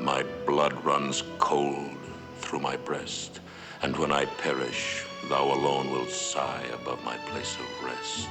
My blood runs cold through my breast, and when I perish, thou alone wilt sigh above my place of rest.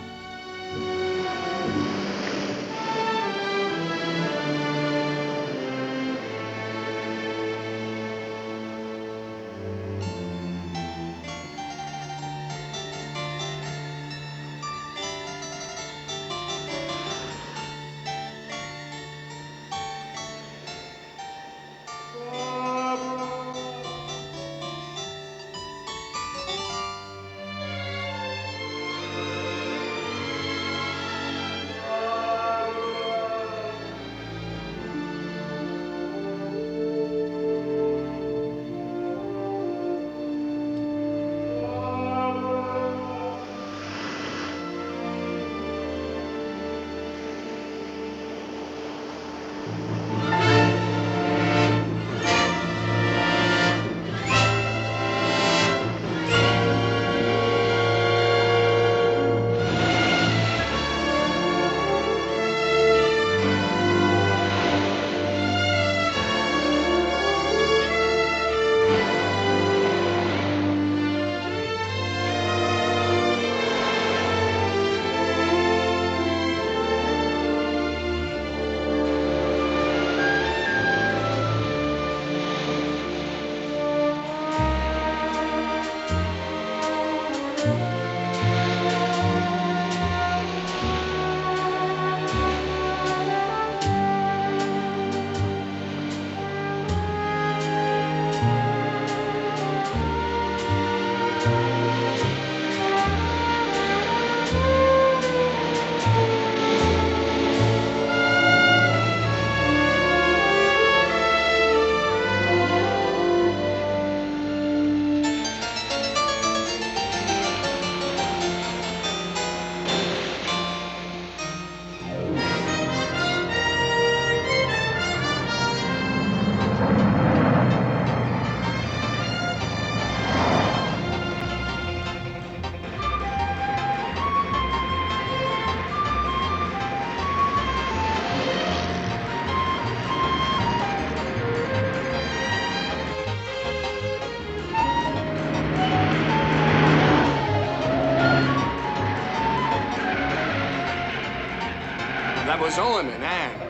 That was Owen and Anne.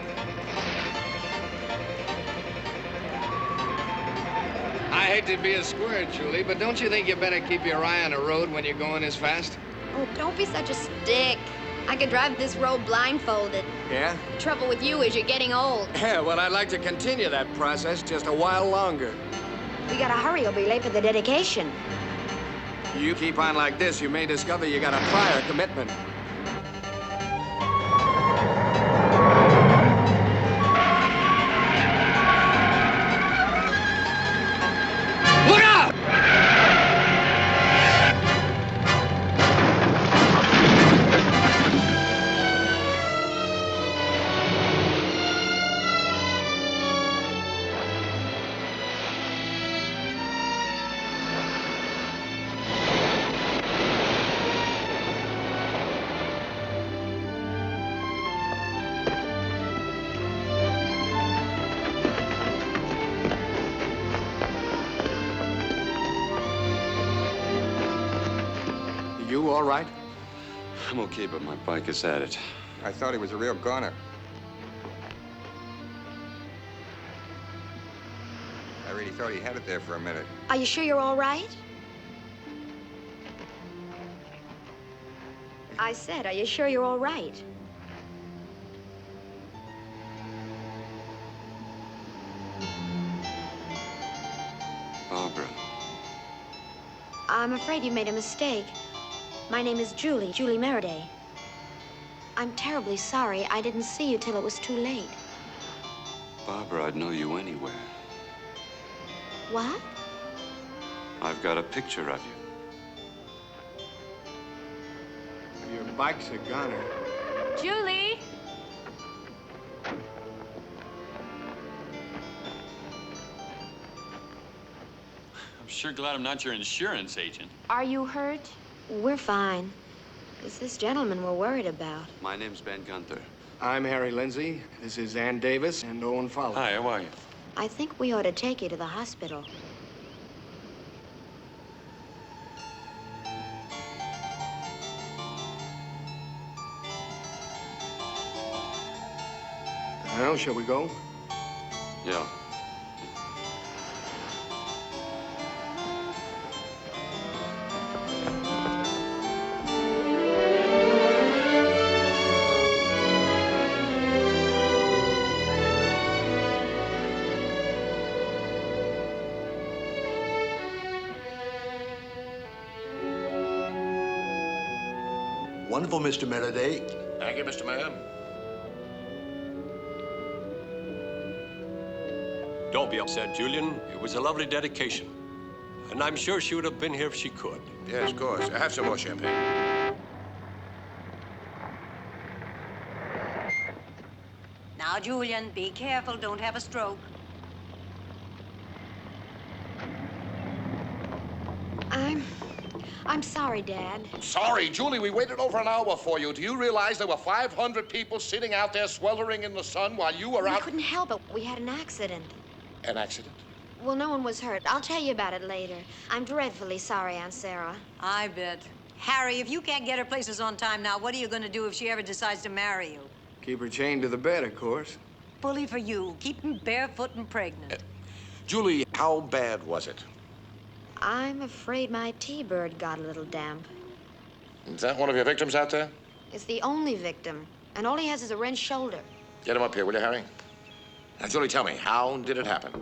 I hate to be a square, Julie, but don't you think you better keep your eye on the road when you're going this fast? Oh, don't be such a stick. I could drive this road blindfolded. Yeah? The trouble with you is you're getting old. Yeah, well, I'd like to continue that process just a while longer. We gotta hurry or be late for the dedication. You keep on like this, you may discover you got a prior commitment. Look out! You all right? I'm okay, but my bike is at it. I thought he was a real goner. I really thought he had it there for a minute. Are you sure you're all right? I said, are you sure you're all right? Barbara. I'm afraid you made a mistake. My name is Julie Merriday. I'm terribly sorry I didn't see you till it was too late. Barbara, I'd know you anywhere. What? I've got a picture of you. Your bike's a goner. Julie! I'm sure glad I'm not your insurance agent. Are you hurt? We're fine. It's this gentleman we're worried about. My name's Ben Gunther. I'm Harry Lindsay. This is Ann Davis and Owen Fowler. Hi, how are you? I think we ought to take you to the hospital. Well, shall we go? Yeah. Wonderful, Mr. Meredith. Thank you, Mr. Mayor. Don't be upset, Julian. It was a lovely dedication. And I'm sure she would have been here if she could. Yes, of course. Have some more champagne. Now, Julian, be careful. Don't have a stroke. I'm sorry, Dad. Sorry, Julie, we waited over an hour for you. Do you realize there were 500 people sitting out there sweltering in the sun while you were We out? couldn't help it. We had an accident. An accident? Well, no one was hurt. I'll tell you about it later. I'm dreadfully sorry, Aunt Sarah. I bet. Harry, if you can't get her places on time now, what are you going to do if she ever decides to marry you? Keep her chained to the bed, of course. Bully for you. Keep them barefoot and pregnant. Julie, how bad was it? I'm afraid my T-bird got a little damp. Is that one of your victims out there? It's the only victim, and all he has is a wrenched shoulder. Get him up here, will you, Harry? Now, Julie, tell me, how did it happen?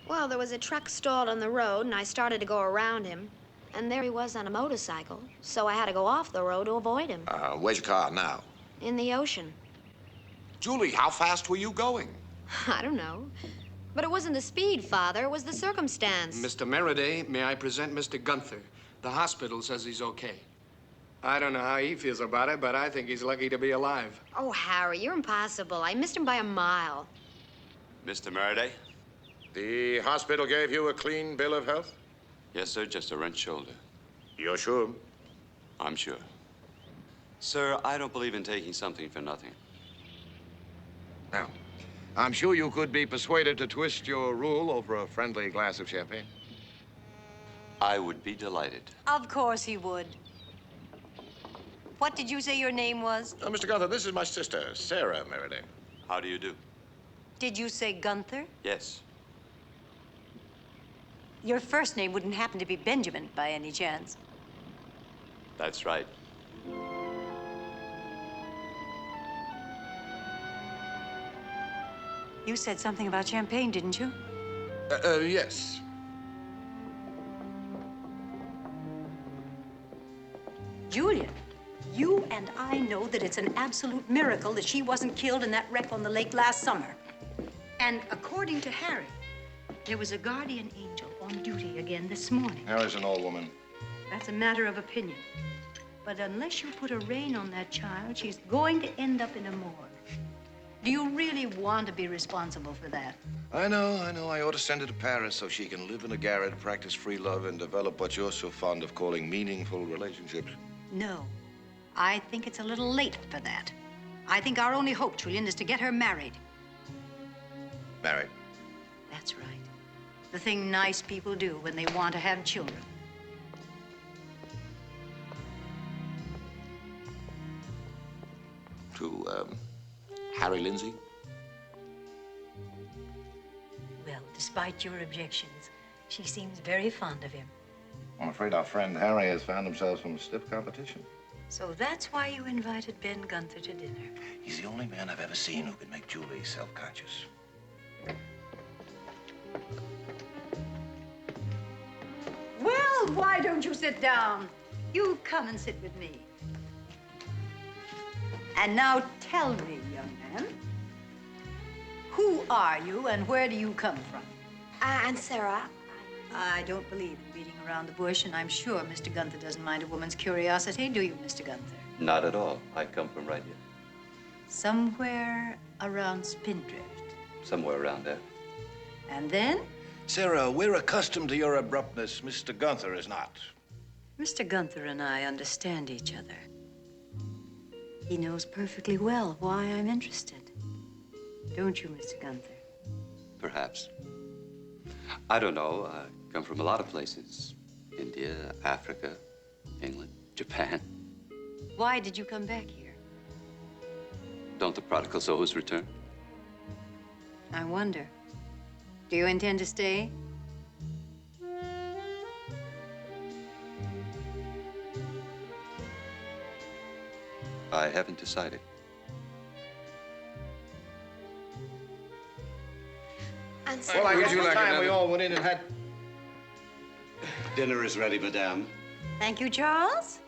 Well, there was a truck stalled on the road, and I started to go around him. And there he was on a motorcycle, so I had to go off the road to avoid him. Where's your car now? In the ocean. Julie, how fast were you going? I don't know. But it wasn't the speed, Father. It was the circumstance. Mr. Meredith, may I present Mr. Gunther? The hospital says he's okay. I don't know how he feels about it, but I think he's lucky to be alive. Oh, Harry, you're impossible. I missed him by a mile. Mr. Meredith? The hospital gave you a clean bill of health? Yes, sir, just a wrenched shoulder. You're sure? I'm sure. Sir, I don't believe in taking something for nothing. Now, I'm sure you could be persuaded to twist your rule over a friendly glass of champagne. I would be delighted. Of course he would. What did you say your name was? Mr. Gunther, this is my sister, Sarah Meredith. How do you do? Did you say Gunther? Yes. Your first name wouldn't happen to be Benjamin by any chance. That's right. You said something about champagne, didn't you? Yes. Julian, you and I know that it's an absolute miracle that she wasn't killed in that wreck on the lake last summer. And according to Harry, there was a guardian angel on duty again this morning. Harry's an old woman. That's a matter of opinion. But unless you put a rein on that child, she's going to end up in a morgue. Do you really want to be responsible for that? I know. I ought to send her to Paris so she can live in a garret, practice free love, and develop what you're so fond of calling meaningful relationships. No. I think it's a little late for that. I think our only hope, Julian, is to get her married. Married? That's right. The thing nice people do when they want to have children. To, Harry Lindsay? Well, despite your objections, she seems very fond of him. I'm afraid our friend Harry has found himself some stiff competition. So that's why you invited Ben Gunther to dinner. He's the only man I've ever seen who can make Julie self-conscious. Well, why don't you sit down? You come and sit with me. And now tell me, young man, who are you and where do you come from? Aunt Sarah, I don't believe in beating around the bush, and I'm sure Mr. Gunther doesn't mind a woman's curiosity, do you, Mr. Gunther? Not at all. I come from right here. Somewhere around Spindrift. Somewhere around there. And then? Sarah, we're accustomed to your abruptness. Mr. Gunther is not. Mr. Gunther and I understand each other. He knows perfectly well why I'm interested. Don't you, Mr. Gunther? Perhaps. I don't know. I come from a lot of places. India, Africa, England, Japan. Why did you come back here? Don't the prodigals always return? I wonder. Do you intend to stay? I haven't decided. And Well, I guess you it's like time we another- all went in and had... Dinner is ready, madame. Thank you, Charles.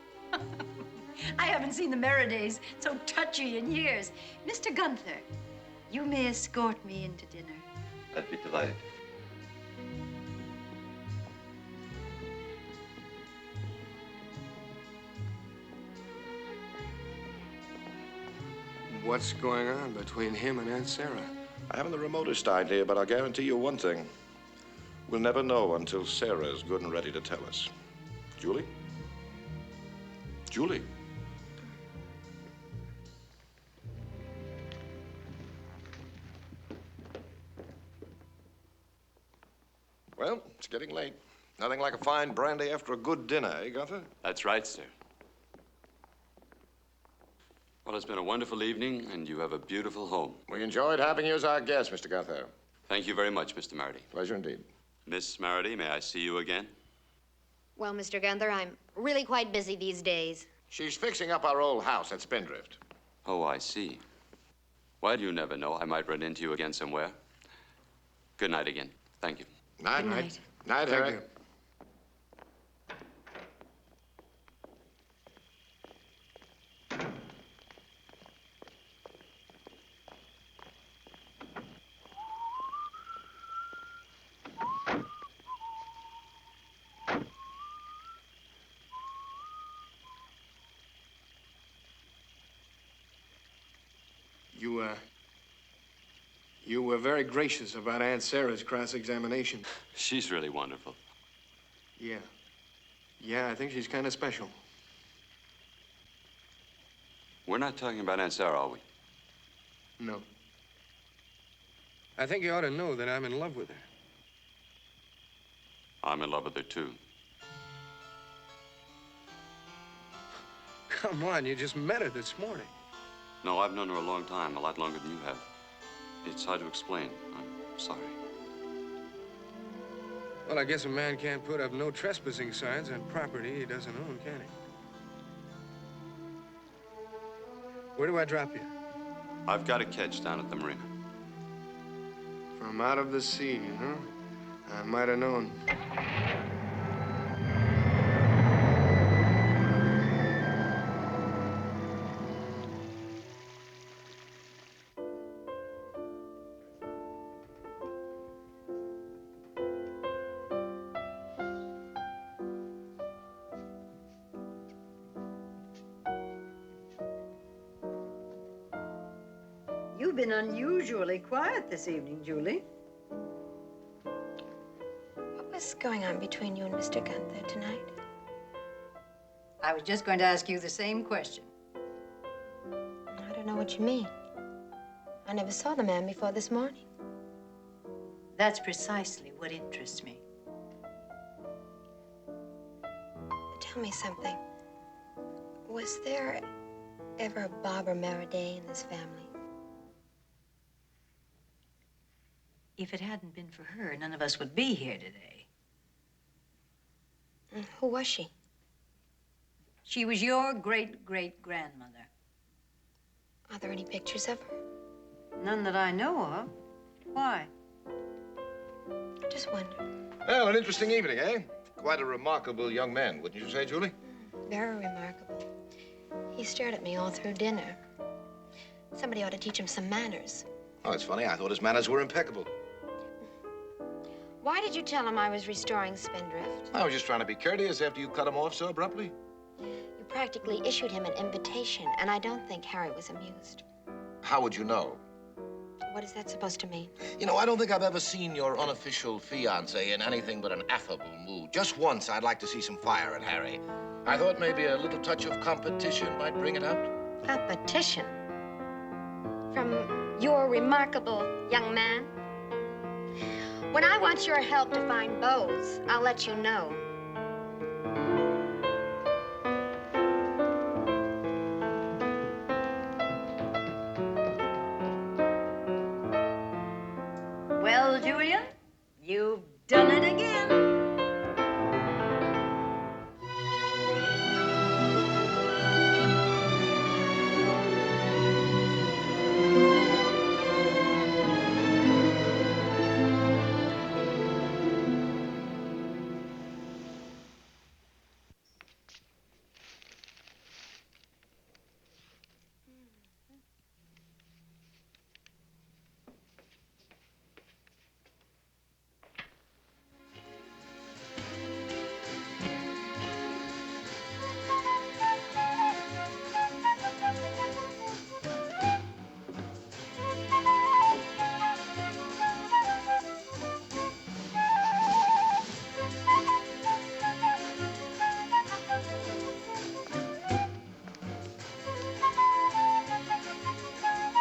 I haven't seen the Merridays so touchy in years. Mr. Gunther, you may escort me into dinner. I'd be delighted. What's going on between him and Aunt Sarah? I haven't the remotest idea, but I'll guarantee you one thing. We'll never know until Sarah's good and ready to tell us. Julie? Julie? Well, it's getting late. Nothing like a fine brandy after a good dinner, eh, Gunther? That's right, sir. Well, it's been a wonderful evening, and you have a beautiful home. We enjoyed having you as our guest, Mr. Gunther. Thank you very much, Mr. Marity. Pleasure indeed. Miss Marity, may I see you again? Well, Mr. Gunther, I'm really quite busy these days. She's fixing up our old house at Spindrift. Oh, I see. Well, you never know. I might run into you again somewhere. Good night again. Thank you. Night. Good night. Night, Thank Harry. you. You were very gracious about Aunt Sarah's cross-examination. She's really wonderful. Yeah. Yeah, I think she's kind of special. We're not talking about Aunt Sarah, are we? No. I think you ought to know that I'm in love with her. I'm in love with her, too. Come on, you just met her this morning. No, I've known her a long time, a lot longer than you have. It's hard to explain. I'm sorry. Well, I guess a man can't put up no trespassing signs on property he doesn't own, can he? Where do I drop you? I've got a catch down at the marina. From out of the sea, huh? I might have known. You've been unusually quiet this evening, Julie. What was going on between you and Mr. Gunther tonight? I was just going to ask you the same question. I don't know what you mean. I never saw the man before this morning. That's precisely what interests me. Tell me something. Was there ever a Barbara Merriday in this family? If it hadn't been for her, none of us would be here today. Who was she? She was your great-great-grandmother. Are there any pictures of her? None that I know of. Why? I just wonder. Well, an interesting evening, eh? Quite a remarkable young man, wouldn't you say, Julie? Very remarkable. He stared at me all through dinner. Somebody ought to teach him some manners. Oh, it's funny. I thought his manners were impeccable. Why did you tell him I was restoring Spindrift? I was just trying to be courteous after you cut him off so abruptly. You practically issued him an invitation, and I don't think Harry was amused. How would you know? What is that supposed to mean? You know, I don't think I've ever seen your unofficial fiancé in anything but an affable mood. Just once, I'd like to see some fire at Harry. I thought maybe a little touch of competition might bring it out. Competition? From your remarkable young man? When I want your help to find Bose, I'll let you know. Well, Julian, you've done it again.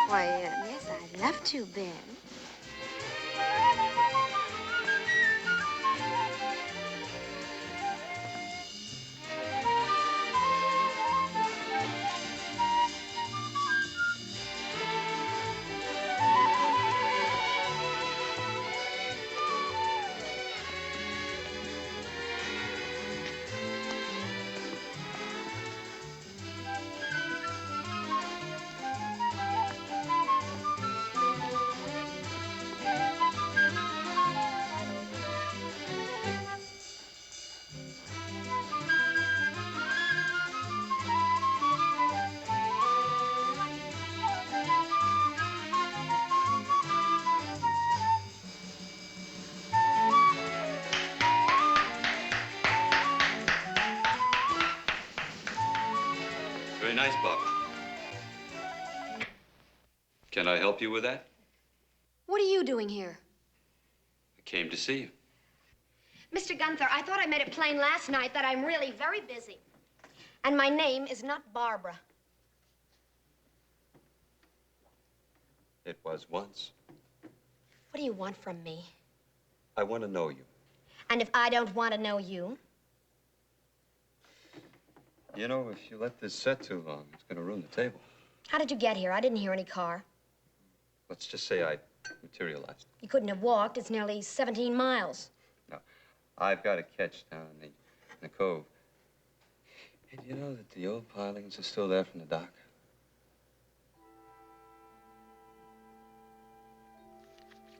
Why, yes, I'd love to, Ben. Very nice, Bob. Can I help you with that? What are you doing here? I came to see you. Mr. Gunther, I thought I made it plain last night that I'm really very busy. And my name is not Barbara. It was once. What do you want from me? I want to know you. And if I don't want to know you? You know, if you let this set too long, it's going to ruin the table. How did you get here? I didn't hear any car. Let's just say I materialized. You couldn't have walked. It's nearly 17 miles. No, I've got a catch down in the cove. And you know that the old pilings are still there from the dock?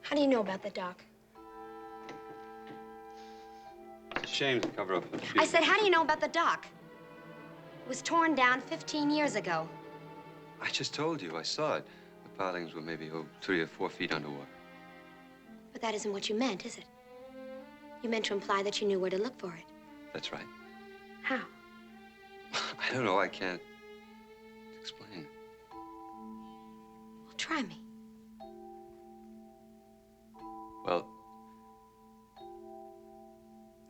How do you know about the dock? It's a shame to cover up. I said, how do you know about the dock? It was torn down 15 years ago. I just told you, I saw it. The pilings were maybe 3 or 4 feet underwater. But that isn't what you meant, is it? You meant to imply that you knew where to look for it. That's right. How? I don't know, I can't explain. Well, try me. Well,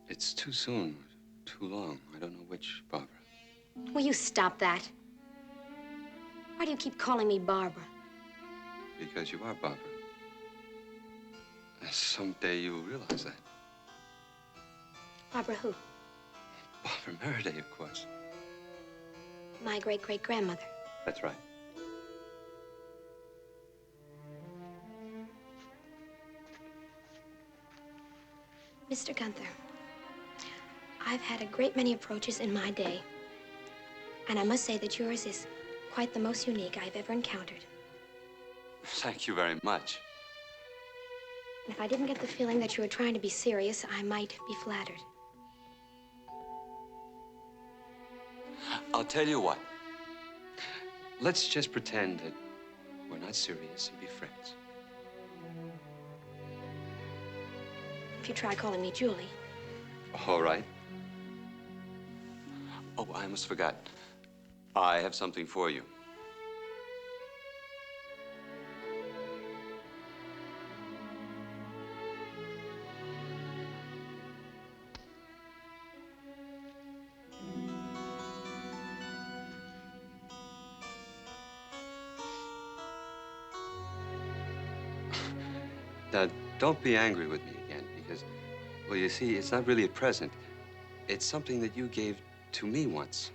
it's too soon, too long. I don't know which, Barbara. Will you stop that? Why do you keep calling me Barbara? Because you are Barbara. Someday you'll realize that. Barbara who? Barbara Merriday, of course. My great-great-grandmother. That's right. Mr. Gunther, I've had a great many approaches in my day. And I must say that yours is quite the most unique I've ever encountered. Thank you very much. And if I didn't get the feeling that you were trying to be serious, I might be flattered. I'll tell you what. Let's just pretend that we're not serious and be friends. If you try calling me Julie. All right. Oh, I almost forgot. I have something for you. Now, Don't be angry with me again, because, well, you see, it's not really a present. It's something that you gave to me once.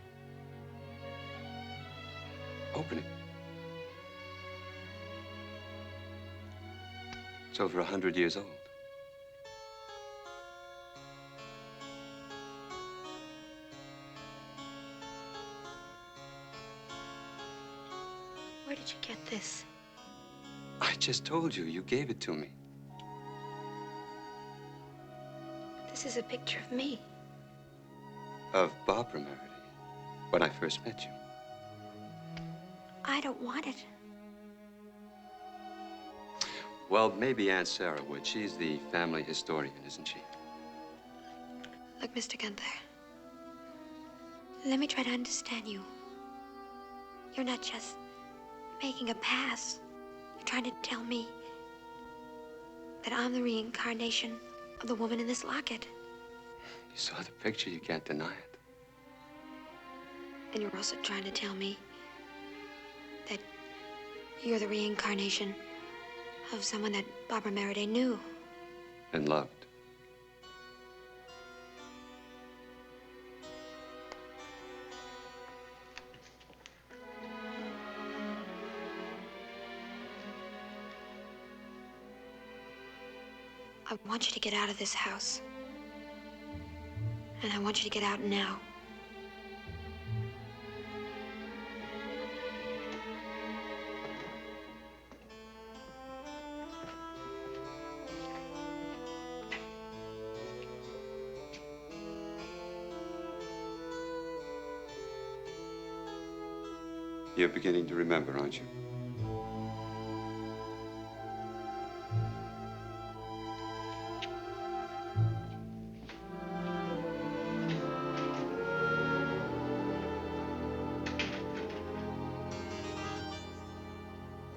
Open it. It's over 100 years old. Where did you get this? I just told you, you gave it to me. This is a picture of me. Of Barbara Meredith, when I first met you. I don't want it. Well, maybe Aunt Sarah would. She's the family historian, isn't she? Look, Mr. Gunther. Let me try to understand you. You're not just making a pass. You're trying to tell me that I'm the reincarnation of the woman in this locket. You saw the picture, you can't deny it. And you're also trying to tell me that you're the reincarnation of someone that Barbara Meredith knew. And loved. I want you to get out of this house. And I want you to get out now. You're beginning to remember, aren't you?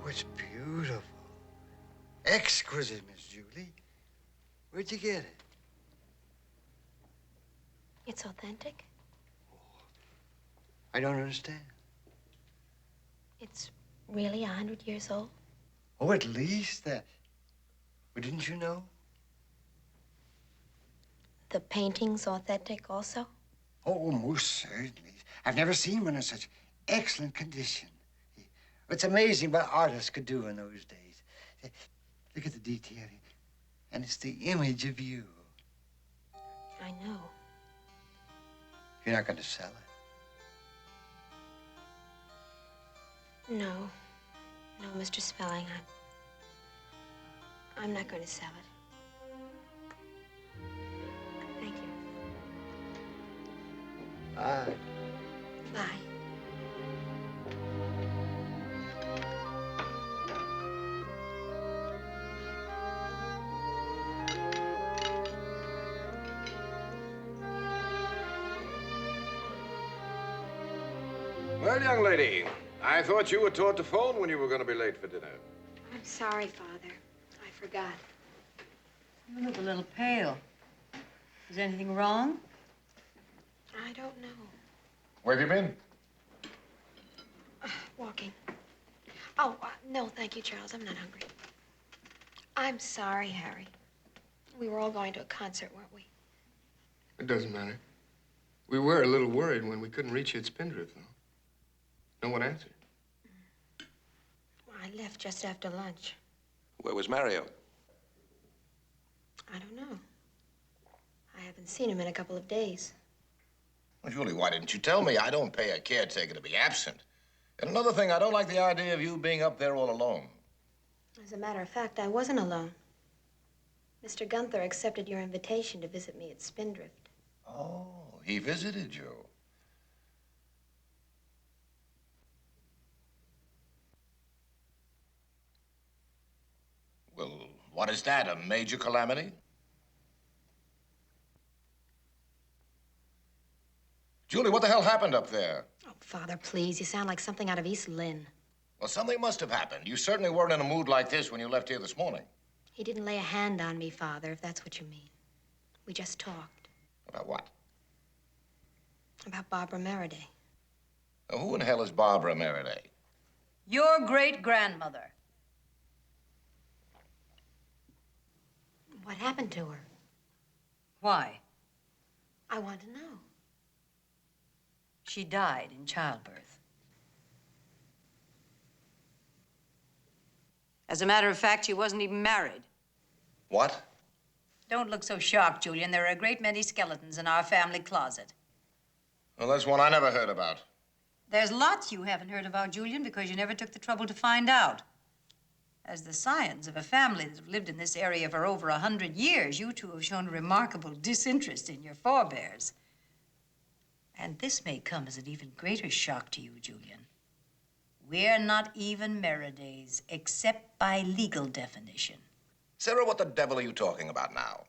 Oh, it's beautiful. Exquisite, Miss Julie. Where'd you get it? It's authentic. I don't understand. It's really 100 years old. Oh, at least that. Well, didn't you know? The painting's authentic also? Oh, most certainly. I've never seen one in such excellent condition. It's amazing what artists could do in those days. Look at the detailing. And it's the image of you. I know. You're not going to sell it? No. No, Mr. Spelling. I'm not going to sell it. Thank you. Bye. Bye. Well, young lady, I thought you were taught to phone when you were going to be late for dinner. I'm sorry, Father. I forgot. You look a little pale. Is anything wrong? I don't know. Where have you been? Walking. Oh, no, thank you, Charles. I'm not hungry. I'm sorry, Harry. We were all going to a concert, weren't we? It doesn't matter. We were a little worried when we couldn't reach you at Spindrift, though. No one answered. Well, I left just after lunch. Where was Mario? I don't know. I haven't seen him in a couple of days. Well, Julie, why didn't you tell me? I don't pay a caretaker to be absent. And another thing, I don't like the idea of you being up there all alone. As a matter of fact, I wasn't alone. Mr. Gunther accepted your invitation to visit me at Spindrift. Oh, he visited you. Well, what is that, a major calamity? Julie, what the hell happened up there? Oh, Father, please. You sound like something out of East Lynne. Well, something must have happened. You certainly weren't in a mood like this when you left here this morning. He didn't lay a hand on me, Father, if that's what you mean. We just talked. About what? About Barbara Meredith. Now, who in hell is Barbara Meredith? Your great-grandmother. What happened to her? Why? I want to know. She died in childbirth. As a matter of fact, she wasn't even married. What? Don't look so shocked, Julian. There are a great many skeletons in our family closet. Well, there's one I never heard about. There's lots you haven't heard about, Julian, because you never took the trouble to find out. As the scions of a family that have lived in this area for over 100 years, you two have shown a remarkable disinterest in your forebears. And this may come as an even greater shock to you, Julian. We're not even Merridays, except by legal definition. Sarah, what the devil are you talking about now?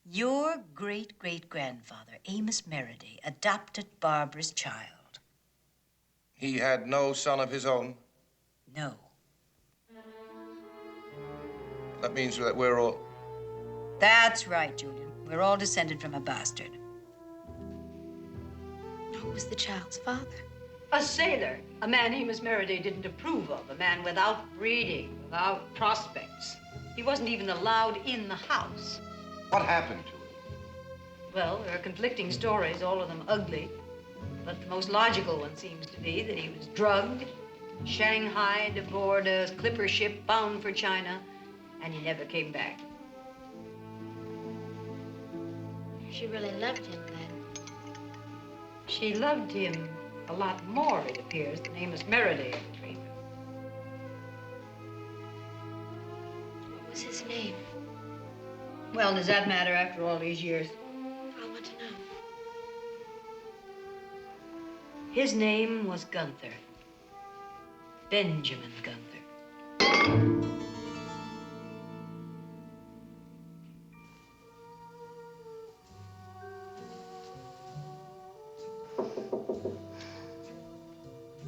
Your great-great-grandfather, Amos Merriday, adopted Barbara's child. He had no son of his own? No. That means that we're all... That's right, Julian. We're all descended from a bastard. Who was the child's father? A sailor. A man Amos Merriday didn't approve of. A man without breeding, without prospects. He wasn't even allowed in the house. What happened to him? Well, there are conflicting stories, all of them ugly. But the most logical one seems to be that he was drugged, shanghaied aboard a clipper ship bound for China, and he never came back. She really loved him then. She loved him a lot more, it appears, than Amos Merriday ever dreamed of. What was his name? Well, does that matter after all these years? I want to know. His name was Gunther. Benjamin Gunther.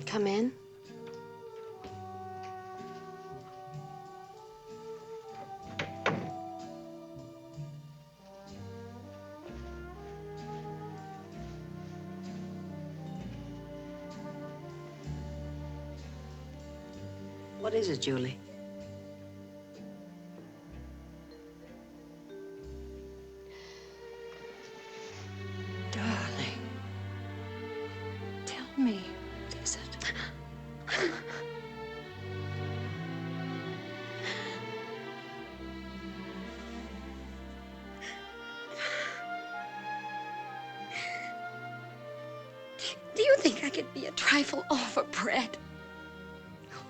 Come in. What is it, Julie? Darling, tell me, what is it? Do you think I could be a trifle overbred?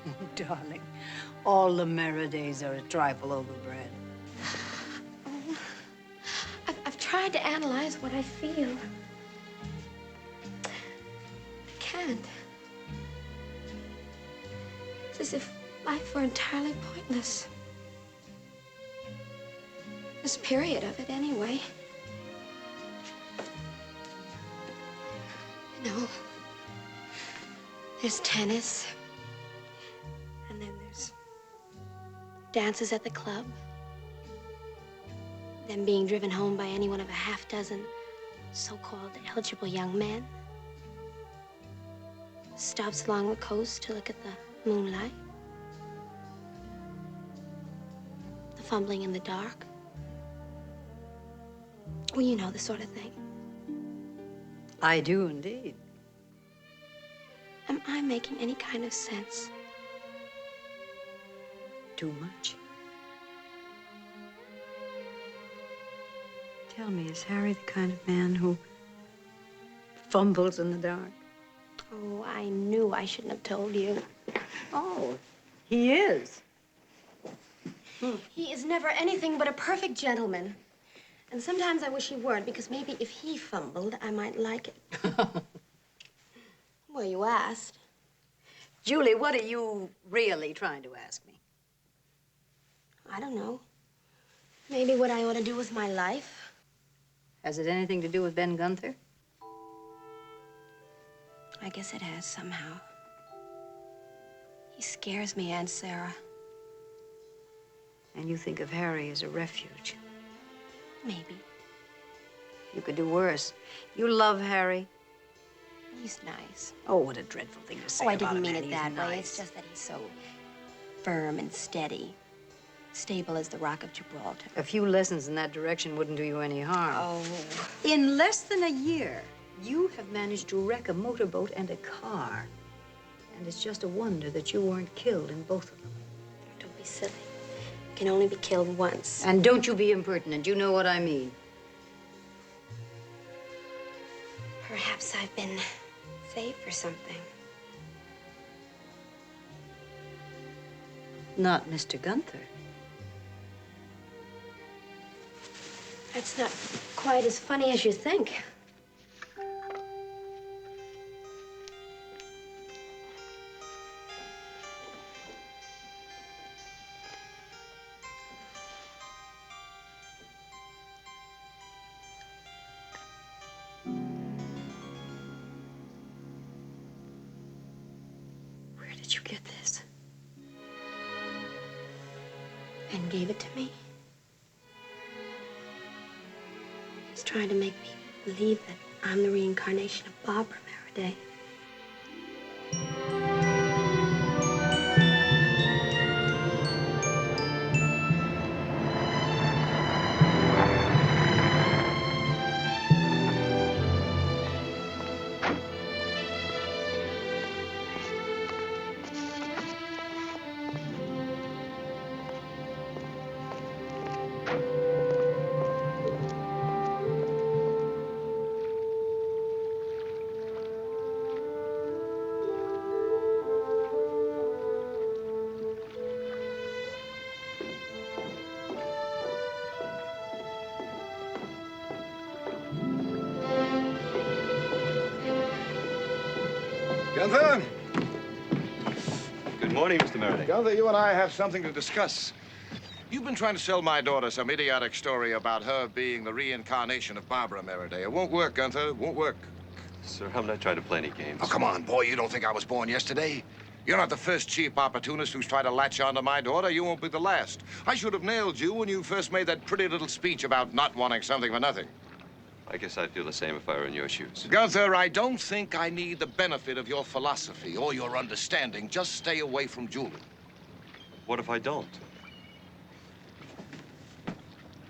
Oh, darling, all the Merridays are a trifle overbred. Oh, I've tried to analyze what I feel. I can't. It's as if life were entirely pointless. This period of it, anyway. You know, there's tennis. And then there's dances at the club. Then being driven home by any one of a half-dozen so-called eligible young men. Stops along the coast to look at the moonlight. The fumbling in the dark. Well, you know, the sort of thing. I do indeed. Am I making any kind of sense? Too much. Tell me, is Harry the kind of man who fumbles in the dark? Oh, I knew I shouldn't have told you. Oh, he is. He is never anything but a perfect gentleman. And sometimes I wish he weren't, because maybe if he fumbled, I might like it. Well, you asked. Julie, what are you really trying to ask me? I don't know. Maybe what I ought to do with my life. Has it anything to do with Ben Gunther? I guess it has somehow. He scares me, Aunt Sarah. And you think of Harry as a refuge? Maybe. You could do worse. You love Harry. He's nice. Oh, what a dreadful thing to say Oh, I about didn't a mean man. it He's that way. nice. It's just that he's so firm and steady. stable as the Rock of Gibraltar. A few lessons in that direction wouldn't do you any harm. Oh. In less than a year, you have managed to wreck a motorboat and a car. And it's just a wonder that you weren't killed in both of them. Don't be silly. You can only be killed once. And don't you be impertinent. You know what I mean. Perhaps I've been saved for something. Not Mr. Gunther. That's not quite as funny as you think. Where did you get this? And gave it to me? He's trying to make me believe that I'm the reincarnation of Barbara Merriday. Gunther? Good morning, Mr. Merriday. Gunther, you and I have something to discuss. You've been trying to sell my daughter some idiotic story about her being the reincarnation of Barbara Merriday. It won't work, Gunther. It won't work. Sir, I'm not trying to play any games. Oh, come on, boy. You don't think I was born yesterday? You're not the first cheap opportunist who's tried to latch onto my daughter. You won't be the last. I should have nailed you when you first made that pretty little speech about not wanting something for nothing. I guess I'd feel the same if I were in your shoes. Gunther, I don't think I need the benefit of your philosophy or your understanding. Just stay away from Julie. What if I don't?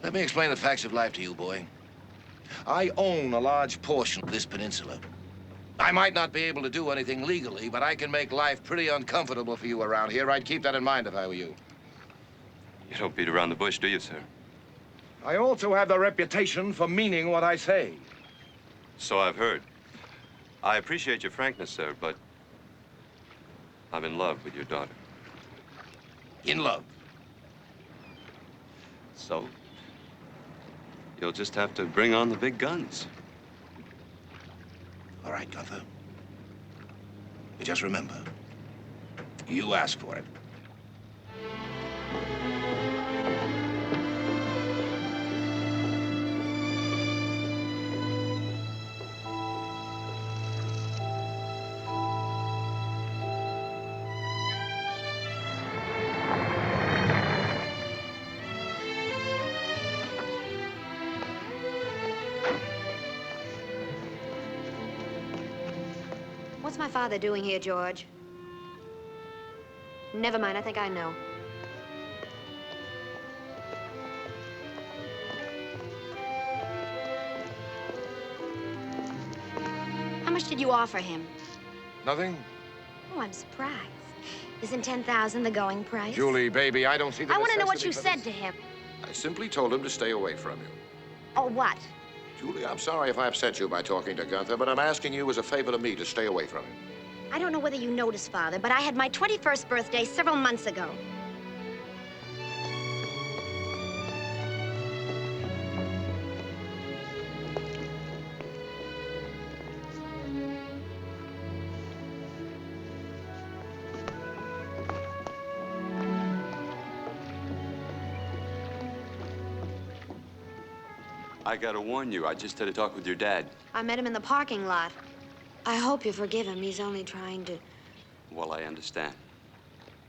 Let me explain the facts of life to you, boy. I own a large portion of this peninsula. I might not be able to do anything legally, but I can make life pretty uncomfortable for you around here. I'd keep that in mind if I were you. You don't beat around the bush, do you, sir? I also have the reputation for meaning what I say. So I've heard. I appreciate your frankness, sir, but I'm in love with your daughter. In love? So you'll just have to bring on the big guns. All right, Gunther. But just remember, you asked for it. What's my father doing here, George? Never mind, I think I know. How much did you offer him? Nothing? Oh, I'm surprised. Isn't 10,000 the going price? Julie, baby, I don't see the I want to know what necessity you for said this. to him. I simply told him to stay away from you. Oh, what? Julie, I'm sorry if I upset you by talking to Gunther, but I'm asking you as a favor to me to stay away from him. I don't know whether you noticed, Father, but I had my 21st birthday several months ago. I gotta warn you, I just had a talk with your dad. I met him in the parking lot. I hope you forgive him. He's only trying to... Well, I understand.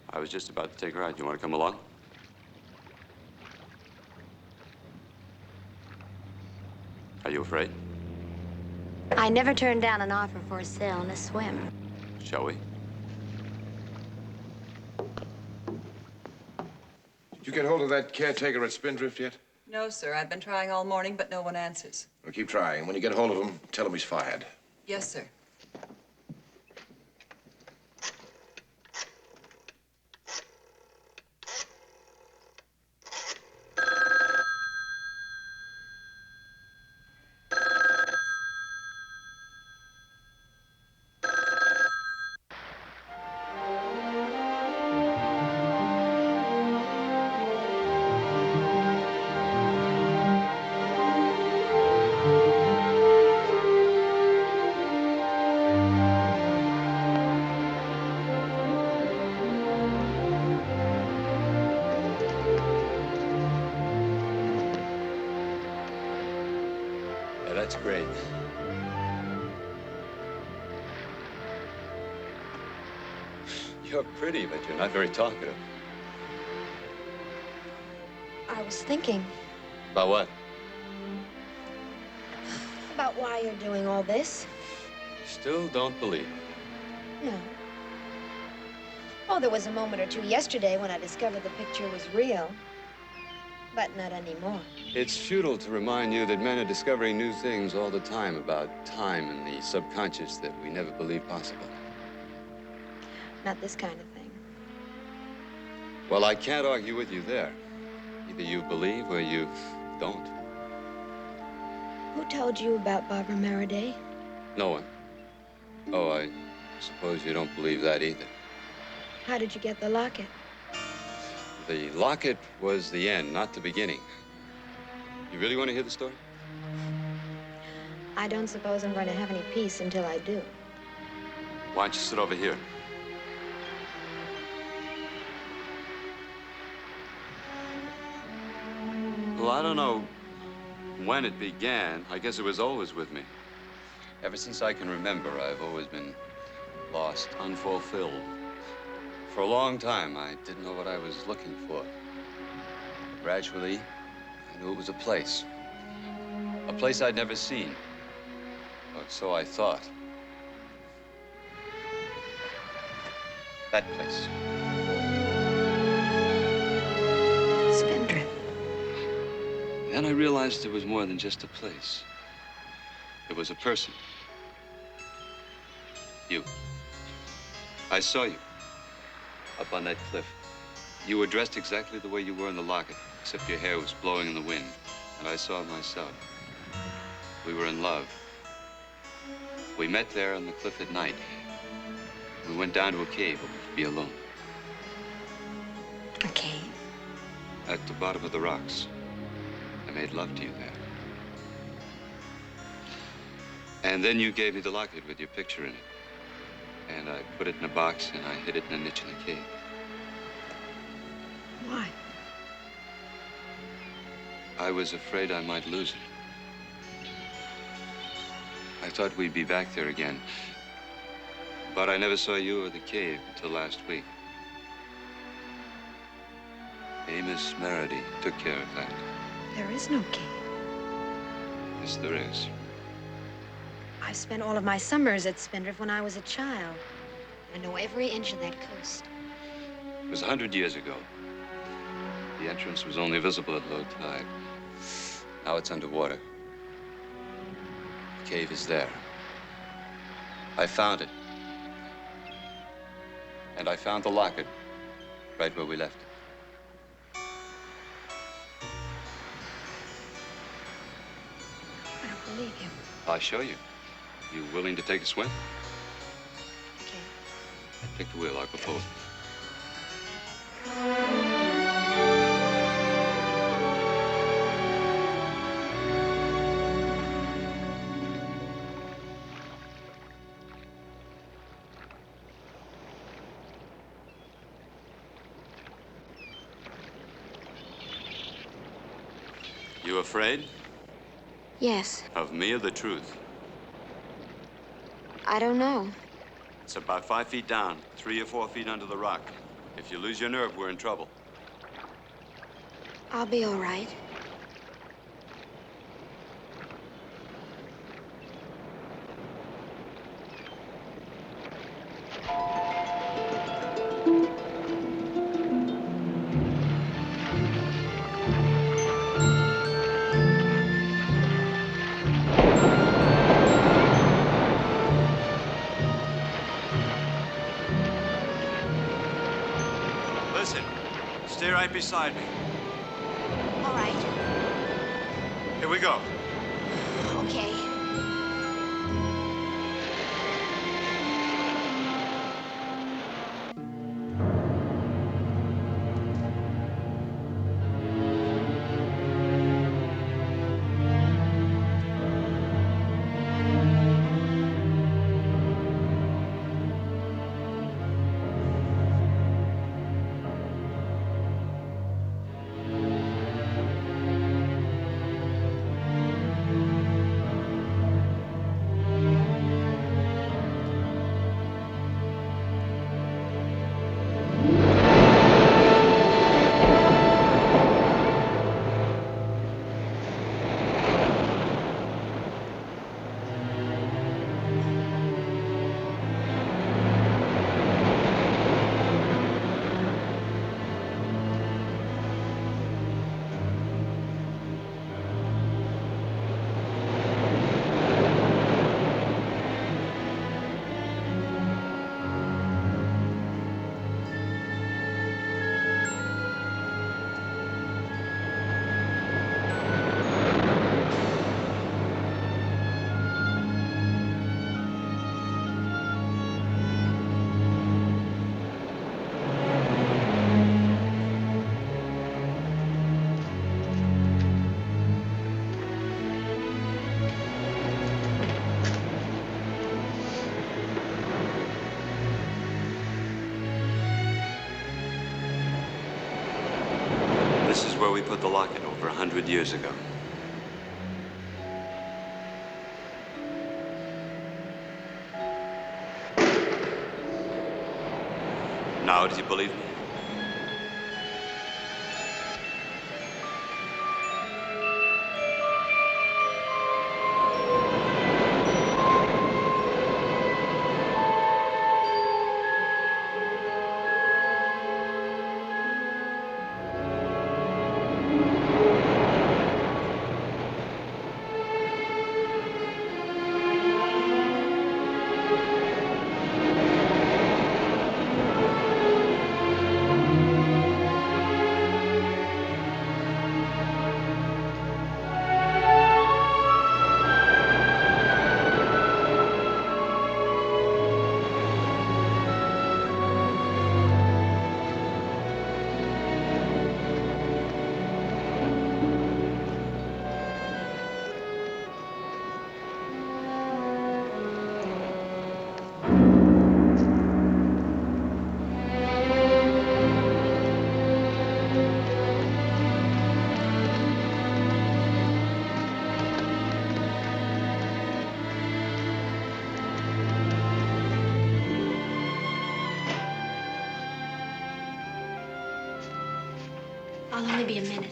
I was just about to take her out. You want to come along? Are you afraid? I never turned down an offer for a sail and a swim. Shall we? Did you get hold of that caretaker at Spindrift yet? No, sir. I've been trying all morning, but no one answers. Well, keep trying. When you get hold of him, tell him he's fired. Yes, sir. Yeah, that's great. You're pretty, but you're not very talkative. I was thinking About what? about why you're doing all this. Still don't believe. No. Oh, there was a moment or two yesterday when I discovered the picture was real. But not anymore. It's futile to remind you that men are discovering new things all the time about time and the subconscious that we never believed possible. Not this kind of thing. Well, I can't argue with you there. Either you believe or you don't. Who told you about Barbara Maraday? No one. Oh, I suppose you don't believe that either. How did you get the locket? The locket was the end, not the beginning. You really want to hear the story? I don't suppose I'm going to have any peace until I do. Why don't you sit over here? Well, I don't know when it began. I guess it was always with me. Ever since I can remember, I've always been lost, unfulfilled. For a long time, I didn't know what I was looking for. Gradually, I knew it was a place. A place I'd never seen. Or so I thought. That place. Spindrift. Then I realized it was more than just a place. It was a person. You. I saw you. Up on that cliff. You were dressed exactly the way you were in the locket, except your hair was blowing in the wind. And I saw it myself. We were in love. We met there on the cliff at night. We went down to a cave where we could be alone. A cave? At the bottom of the rocks. I made love to you there. And then you gave me the locket with your picture in it. And I put it in a box, and I hid it in a niche in the cave. Why? I was afraid I might lose it. I thought we'd be back there again. But I never saw you or the cave until last week. Amos Maraday took care of that. There is no cave. Yes, there is. I spent all of my summers at Spindrift when I was a child. I know every inch of that coast. It was 100 years ago. The entrance was only visible at low tide. Now it's underwater. The cave is there. I found it. And I found the locket right where we left it. I don't believe you. I'll show you. You willing to take a swim? Okay. Take the wheel. I'll go forward. You afraid? Yes. Of me or the truth? I don't know. It's about 5 feet down, 3 or 4 feet under the rock. If you lose your nerve, we're in trouble. I'll be all right. right beside me. All right. Here we go. Okay. This is where we put the locket over 100 years ago. Now, do you believe me? I'll only be a minute.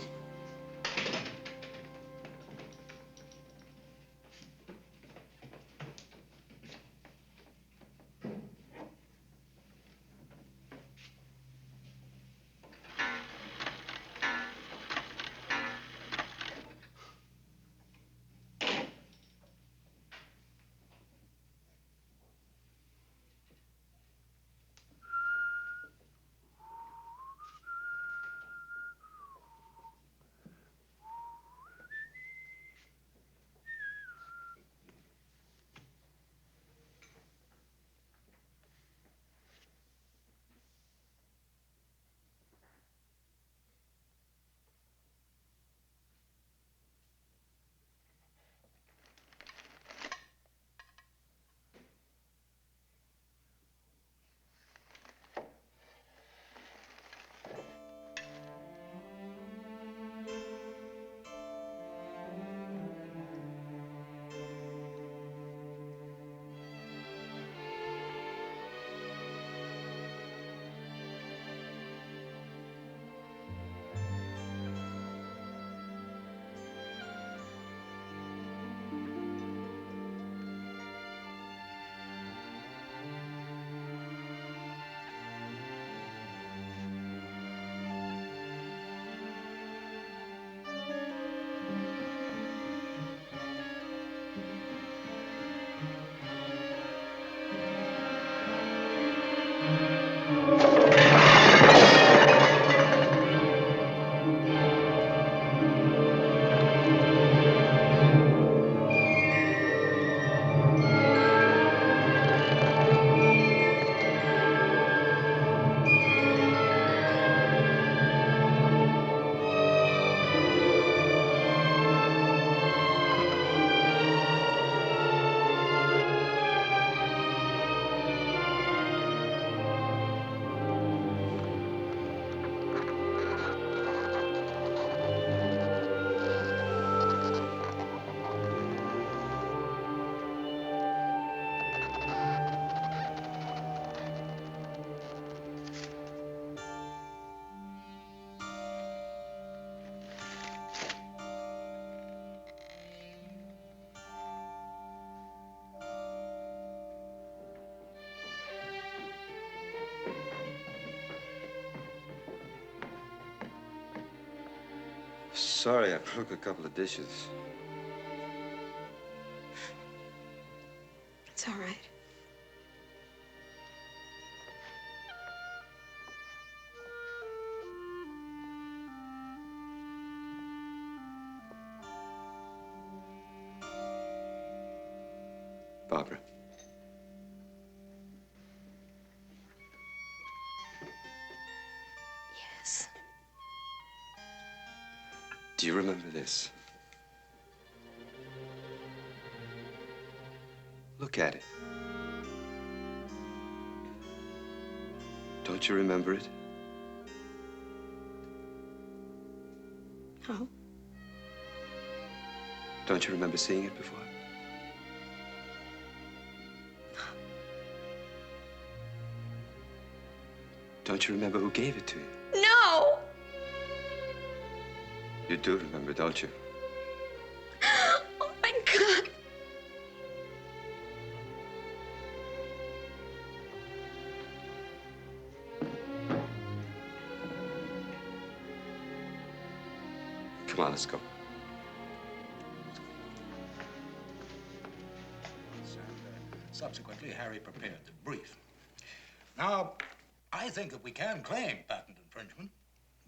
sorry I broke a couple of dishes. It's all right. Barbara. Yes. Do you remember this? Look at it. Don't you remember it? No. Don't you remember seeing it before? Don't you remember who gave it to you? No! You do remember, don't you? Oh, my God. Come on, let's go. Subsequently, Harry prepared the brief. Now, I think that we can claim patent infringement,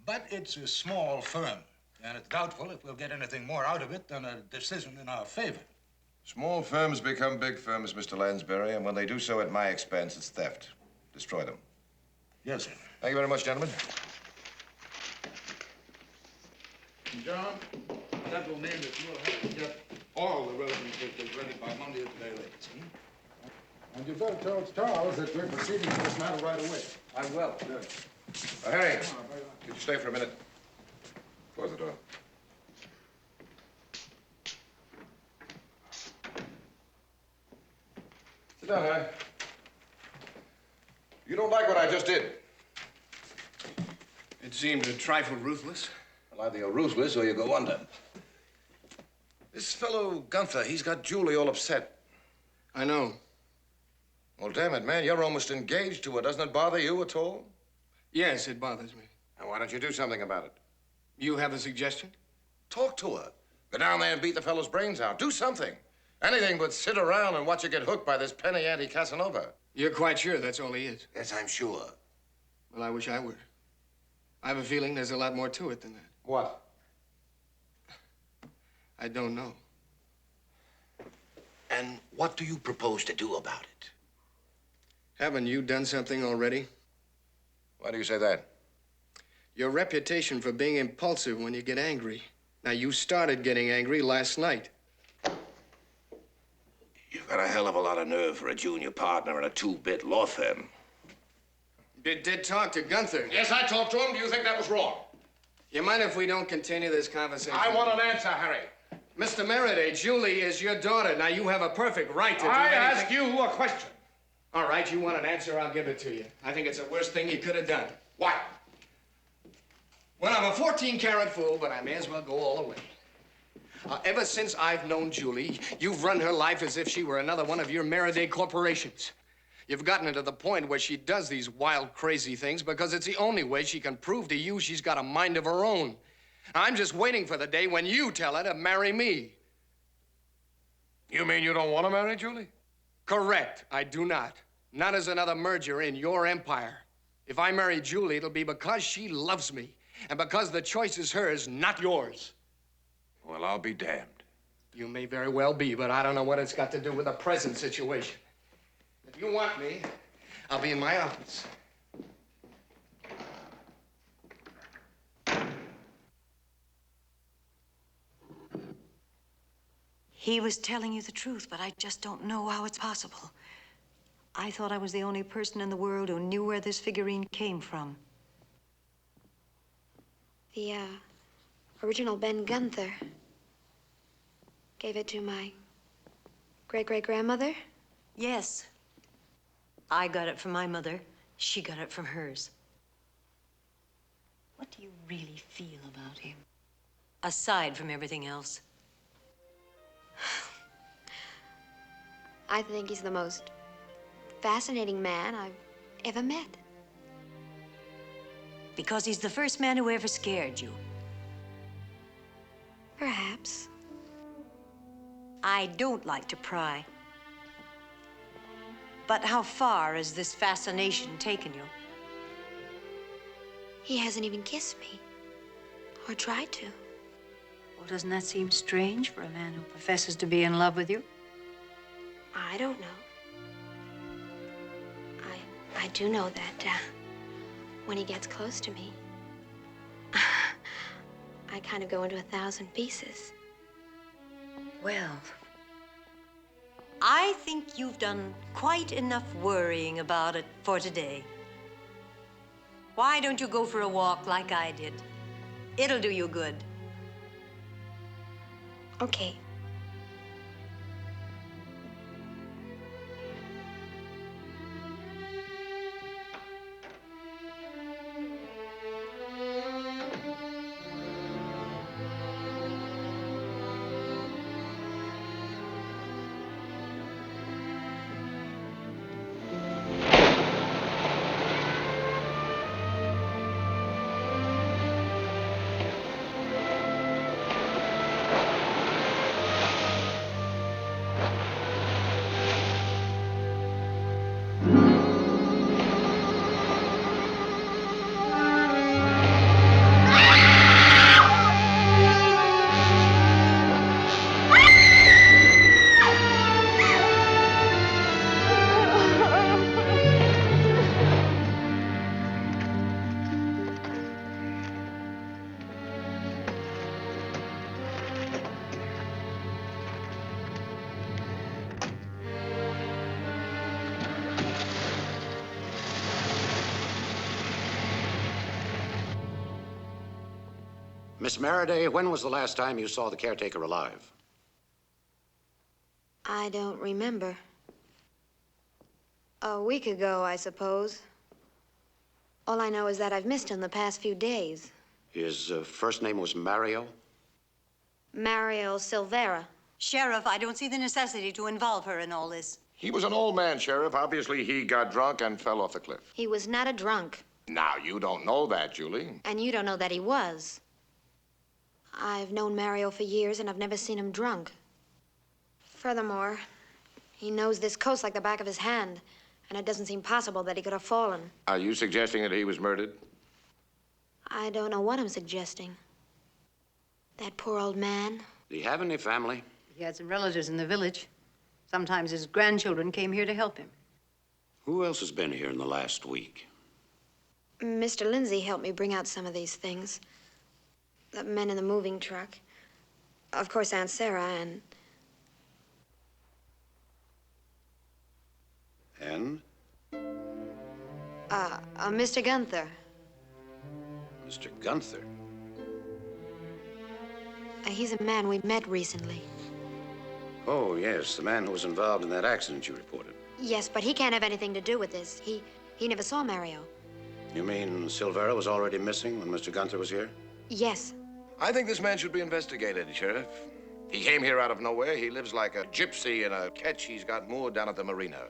but it's a small firm, and it's doubtful if we'll get anything more out of it than a decision in our favor. Small firms become big firms, Mr. Lansbury, and when they do so at my expense, it's theft. Destroy them. Yes, sir. Thank you very much, gentlemen. John, that will mean that you'll have to get all the relevant papers ready by Monday at the latest. And you'd better tell Charles that we're proceeding with this matter right away. I will. Good. Harry, could you stay for a minute? Close the door. Sit down, Harry. You don't like what I just did. It seemed a trifle ruthless. Well, either you're ruthless or you go under. This fellow Gunther, he's got Julie all upset. I know. Well, damn it, man, you're almost engaged to her. Doesn't it bother you at all? Yes, it bothers me. Now, why don't you do something about it? You have a suggestion? Talk to her. Go down there and beat the fellow's brains out. Do something. Anything but sit around and watch her get hooked by this penny ante Casanova. You're quite sure that's all he is? Yes, I'm sure. Well, I wish I were. I have a feeling there's a lot more to it than that. What? I don't know. And what do you propose to do about it? Haven't you done something already? Why do you say that? Your reputation for being impulsive when you get angry. Now, you started getting angry last night. You've got a hell of a lot of nerve for a junior partner in a two-bit law firm. You did talk to Gunther. Yes, I talked to him. Do you think that was wrong? You mind if we don't continue this conversation? I want an answer, Harry. Mr. Merriday, Julie is your daughter. Now, you have a perfect right to do anything. I ask you a question. All right, you want an answer, I'll give it to you. I think it's the worst thing you could have done. What? Well, I'm a 14-carat fool, but I may as well go all the way. Ever since I've known Julie, you've run her life as if she were another one of your Merriday corporations. You've gotten her to the point where she does these wild, crazy things because it's the only way she can prove to you she's got a mind of her own. I'm just waiting for the day when you tell her to marry me. You mean you don't want to marry Julie? Correct. I do not. Not as another merger in your empire. If I marry Julie, it'll be because she loves me and because the choice is hers, not yours. Well, I'll be damned. You may very well be, but I don't know what it's got to do with the present situation. If you want me, I'll be in my office. He was telling you the truth, but I just don't know how it's possible. I thought I was the only person in the world who knew where this figurine came from. The, original Ben Gunther gave it to my great-great-grandmother? Yes. I got it from my mother. She got it from hers. What do you really feel about him? Aside from everything else. I think he's the most fascinating man I've ever met. Because he's the first man who ever scared you. Perhaps. I don't like to pry. But how far has this fascination taken you? He hasn't even kissed me. Or tried to. Well, doesn't that seem strange for a man who professes to be in love with you? I don't know. I do know that when he gets close to me, I kind of go into 1,000 pieces. Well, I think you've done quite enough worrying about it for today. Why don't you go for a walk like I did? It'll do you good. Okay. Miss Maraday, when was the last time you saw the caretaker alive? I don't remember. A week ago, I suppose. All I know is that I've missed him the past few days. His first name was Mario? Mario Silvera. Sheriff, I don't see the necessity to involve her in all this. He was an old man, Sheriff. Obviously, he got drunk and fell off the cliff. He was not a drunk. Now, you don't know that, Julie. And you don't know that he was. I've known Mario for years, and I've never seen him drunk. Furthermore, he knows this coast like the back of his hand, and it doesn't seem possible that he could have fallen. Are you suggesting that he was murdered? I don't know what I'm suggesting. That poor old man. Do you have any family? He had some relatives in the village. Sometimes his grandchildren came here to help him. Who else has been here in the last week? Mr. Lindsay helped me bring out some of these things. The men in the moving truck. Of course, Aunt Sarah and... And? Mr. Gunther. Mr. Gunther? He's a man we met recently. Oh, yes, the man who was involved in that accident you reported. Yes, but he can't have anything to do with this. He never saw Mario. You mean Silvera was already missing when Mr. Gunther was here? Yes. I think this man should be investigated, Sheriff. He came here out of nowhere. He lives like a gypsy in a ketch he's got moored down at the marina.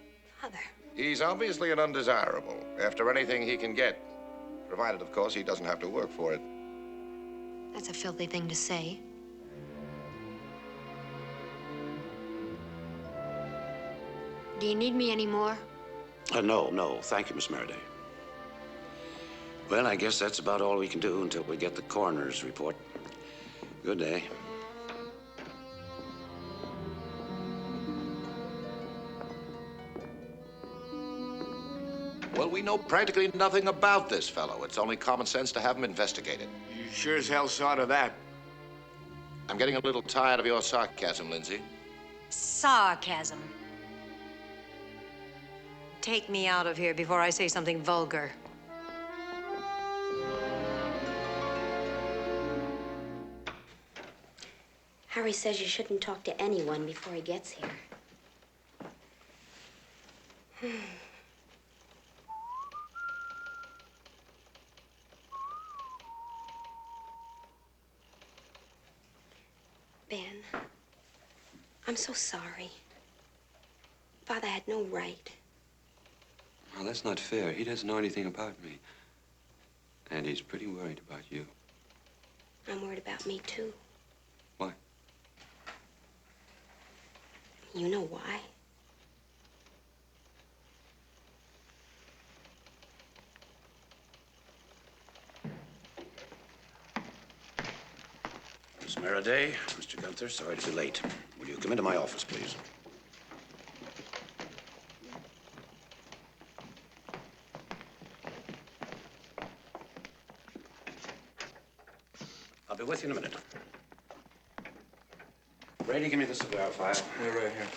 Father. He's obviously an undesirable, after anything he can get. Provided, of course, he doesn't have to work for it. That's a filthy thing to say. Do you need me anymore? No. Thank you, Miss Maraday. Well, I guess that's about all we can do until we get the coroner's report. Good day. Well, we know practically nothing about this fellow. It's only common sense to have him investigated. You sure as hell saw to that. I'm getting a little tired of your sarcasm, Lindsay. Sarcasm. Take me out of here before I say something vulgar. Harry says you shouldn't talk to anyone before he gets here. Ben, I'm so sorry. Father had no right. Well, that's not fair. He doesn't know anything about me. And he's pretty worried about you. I'm worried about me, too. Why? You know why. Miss Maraday, Mr. Gunther, sorry to be late. Will you come into my office, please? I'll be with you in a minute. Brady, give me the cigar file. They're right here.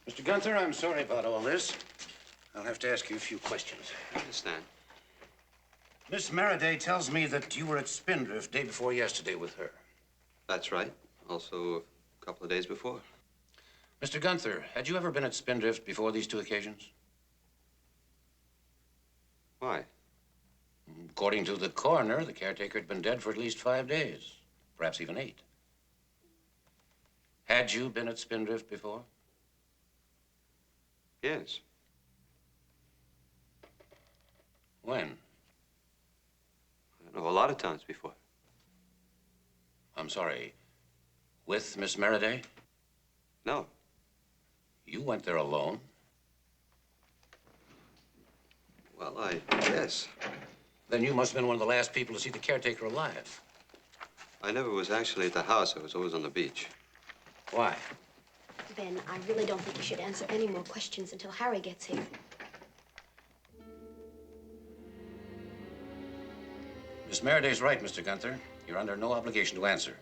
Mr. Gunther, I'm sorry about all this. I'll have to ask you a few questions. I understand. Miss Maraday tells me that you were at Spindrift day before yesterday with her. That's right. Also, a couple of days before. Mr. Gunther, had you ever been at Spindrift before these two occasions? Why? According to the coroner, the caretaker had been dead for at least 5 days, perhaps even 8. Had you been at Spindrift before? Yes. When? I don't know, a lot of times before. I'm sorry, with Miss Maraday? No. You went there alone? Well, yes. Then you must have been one of the last people to see the caretaker alive. I never was actually at the house. I was always on the beach. Why? Ben, I really don't think you should answer any more questions until Harry gets here. Miss Maraday's right, Mr. Gunther. You're under no obligation to answer.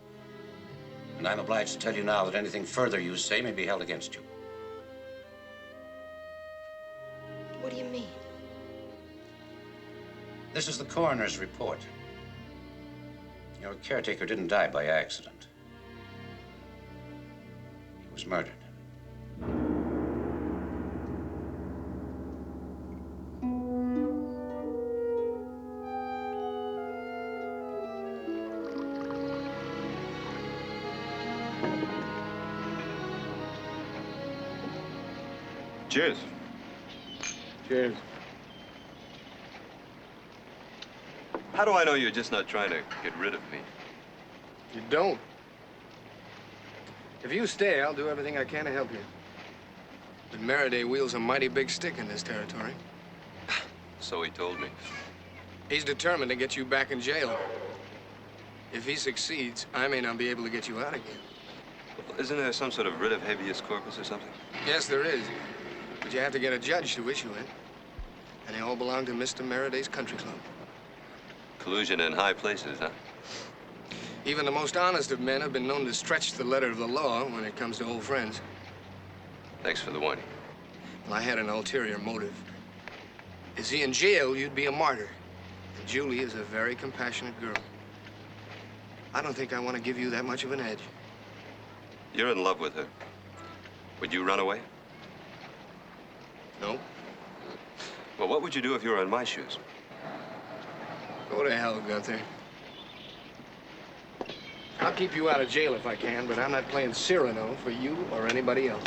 And I'm obliged to tell you now that anything further you say may be held against you. What do you mean? This is the coroner's report. Your caretaker didn't die by accident. He was murdered. Cheers. Cheers. How do I know you're just not trying to get rid of me? You don't. If you stay, I'll do everything I can to help you. But Maraday wields a mighty big stick in this territory. So he told me. He's determined to get you back in jail. If he succeeds, I may not be able to get you out again. Well, isn't there some sort of writ of habeas corpus or something? Yes, there is. But you have to get a judge to issue it. And they all belong to Mr. Maraday's country club. Collusion in high places, huh? Even the most honest of men have been known to stretch the letter of the law when it comes to old friends. Thanks for the warning. Well, I had an ulterior motive. Is he in jail, you'd be a martyr. And Julie is a very compassionate girl. I don't think I want to give you that much of an edge. You're in love with her. Would you run away? No. Well, what would you do if you were in my shoes? Go to hell, Gunther. I'll keep you out of jail if I can, but I'm not playing Cyrano for you or anybody else.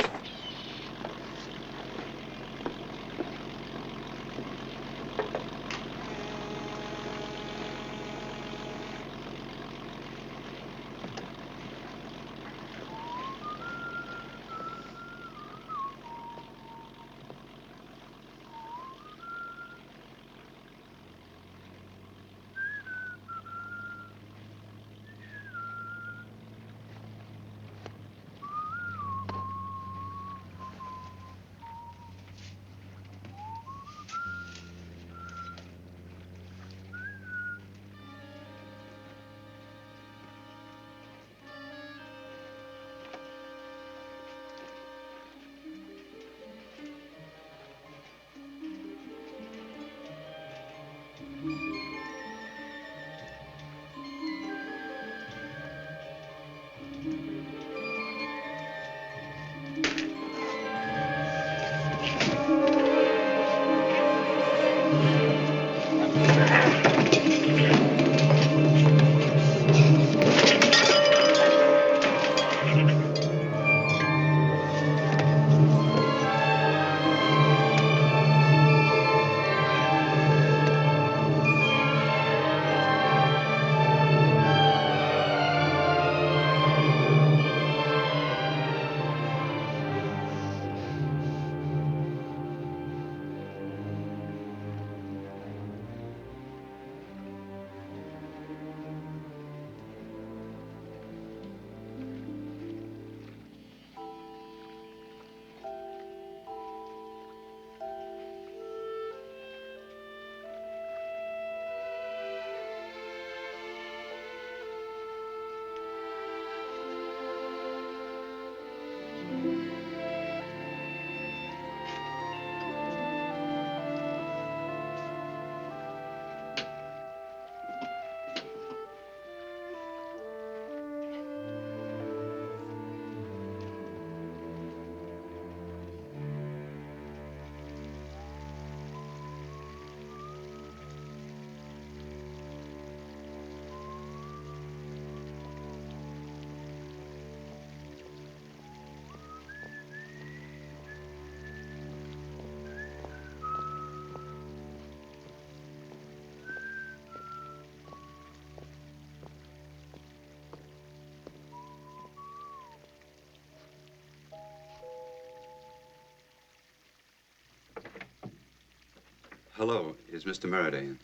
Hello, is Mr. Merriday in?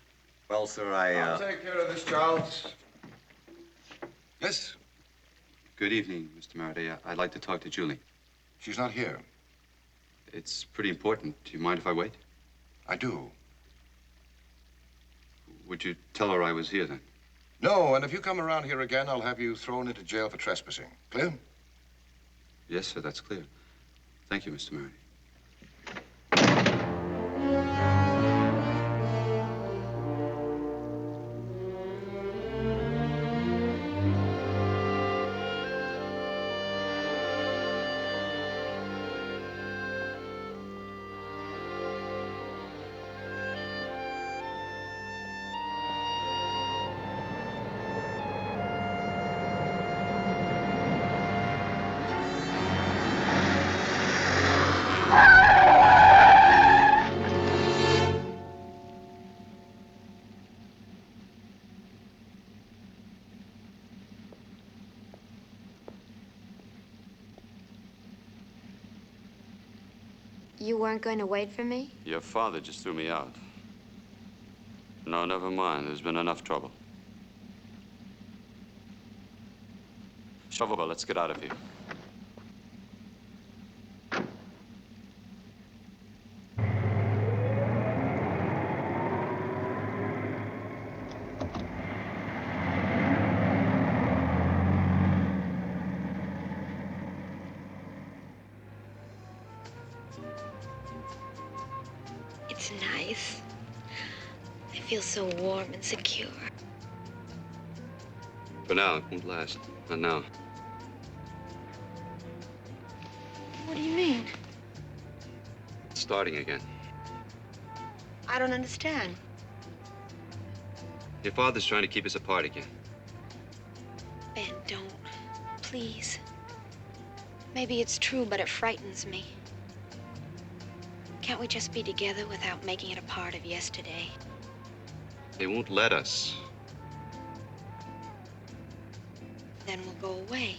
Well, sir, I'll take care of this, Charles. Yes? Good evening, Mr. Merriday. I'd like to talk to Julie. She's not here. It's pretty important. Do you mind if I wait? I do. Would you tell her I was here then? No, and if you come around here again, I'll have you thrown into jail for trespassing. Clear? Yes, sir, that's clear. Thank you, Mr. Merriday. You weren't going to wait for me? Your father just threw me out. No, never mind. There's been enough trouble. Shove over. Let's get out of here. It's nice. I feel so warm and secure. For now, it won't last. Not now. What do you mean? It's starting again. I don't understand. Your father's trying to keep us apart again. Ben, don't. Please. Maybe it's true, but it frightens me. Can't we just be together without making it a part of yesterday? They won't let us. Then we'll go away.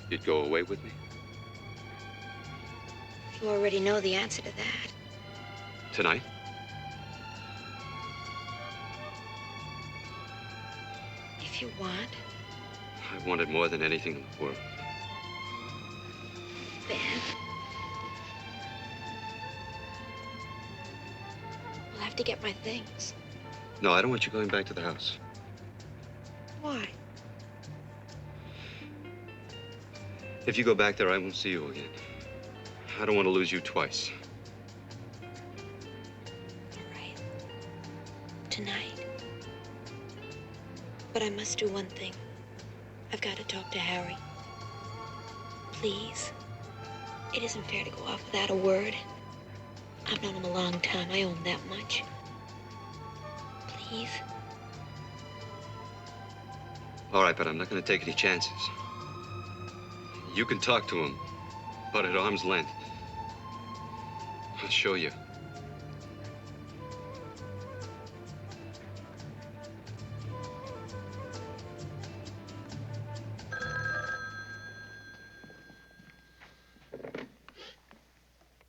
You'd go away with me? You already know the answer to that. Tonight? If you want. I want it more than anything in the world. Ben. We'll have to get my things. No, I don't want you going back to the house. Why? If you go back there, I won't see you again. I don't want to lose you twice. All right. Tonight. But I must do one thing. I've got to talk to Harry. Please. It isn't fair to go off without a word. I've known him a long time. I own that much. Please. All right, but I'm not going to take any chances. You can talk to him, but at arm's length. I'll show you.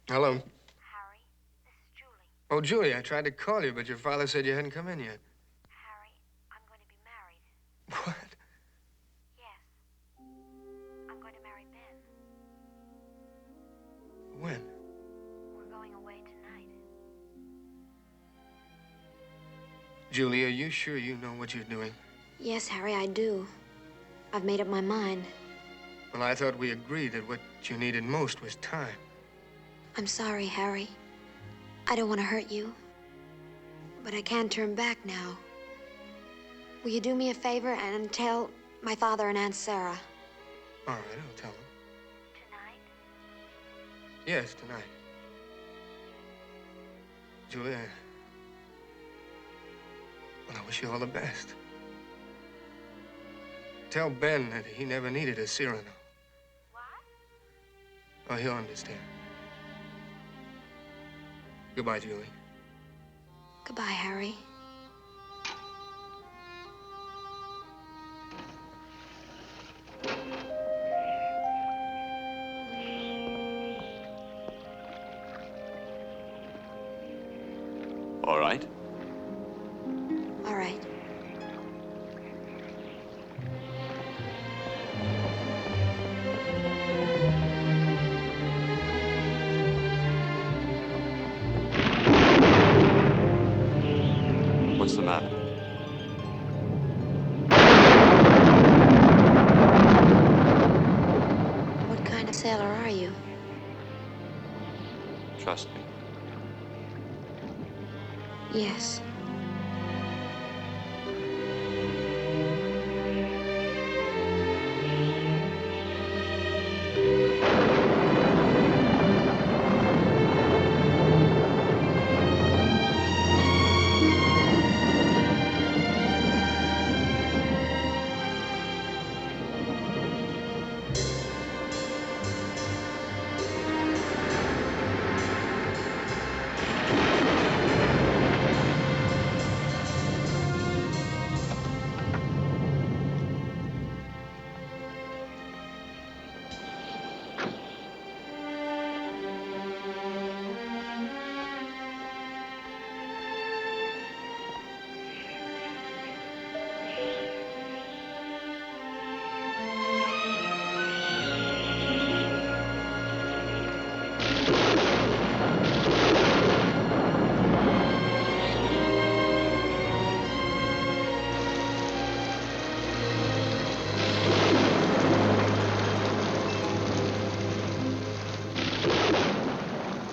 Hello. Harry, this is Julie. Oh, Julie, I tried to call you, but your father said you hadn't come in yet. Harry, I'm going to be married. What? Yes. I'm going to marry Ben. When? We're going away tonight. Julie, are you sure you know what you're doing? Yes, Harry, I do. I've made up my mind. Well, I thought we agreed that what you needed most was time. I'm sorry, Harry. I don't want to hurt you. But I can't turn back now. Will you do me a favor and tell my father and Aunt Sarah? All right, I'll tell them. Tonight? Yes, tonight. Julia, well, I wish you all the best. Tell Ben that he never needed a Cyrano. What? Oh, he'll understand. Goodbye, Julie. Goodbye, Harry. All right. All right. What's the matter? What kind of sailor are you? Trust me. Yes.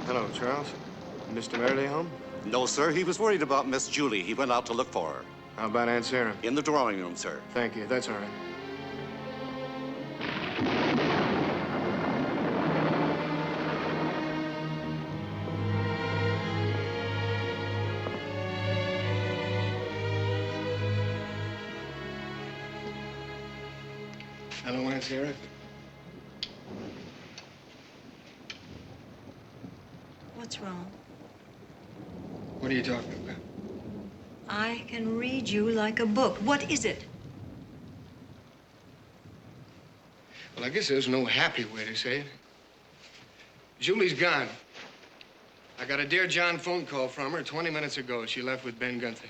Hello, Charles. Mr. Meredith home? No, sir. He was worried about Miss Julie. He went out to look for her. How about Aunt Sarah? In the drawing room, sir. Thank you. That's all right. Hello, Aunt Sarah. What's wrong? What are you talking about? I can read you like a book. What is it? Well, I guess there's no happy way to say it. Julie's gone. I got a Dear John phone call from her 20 minutes ago. She left with Ben Gunther.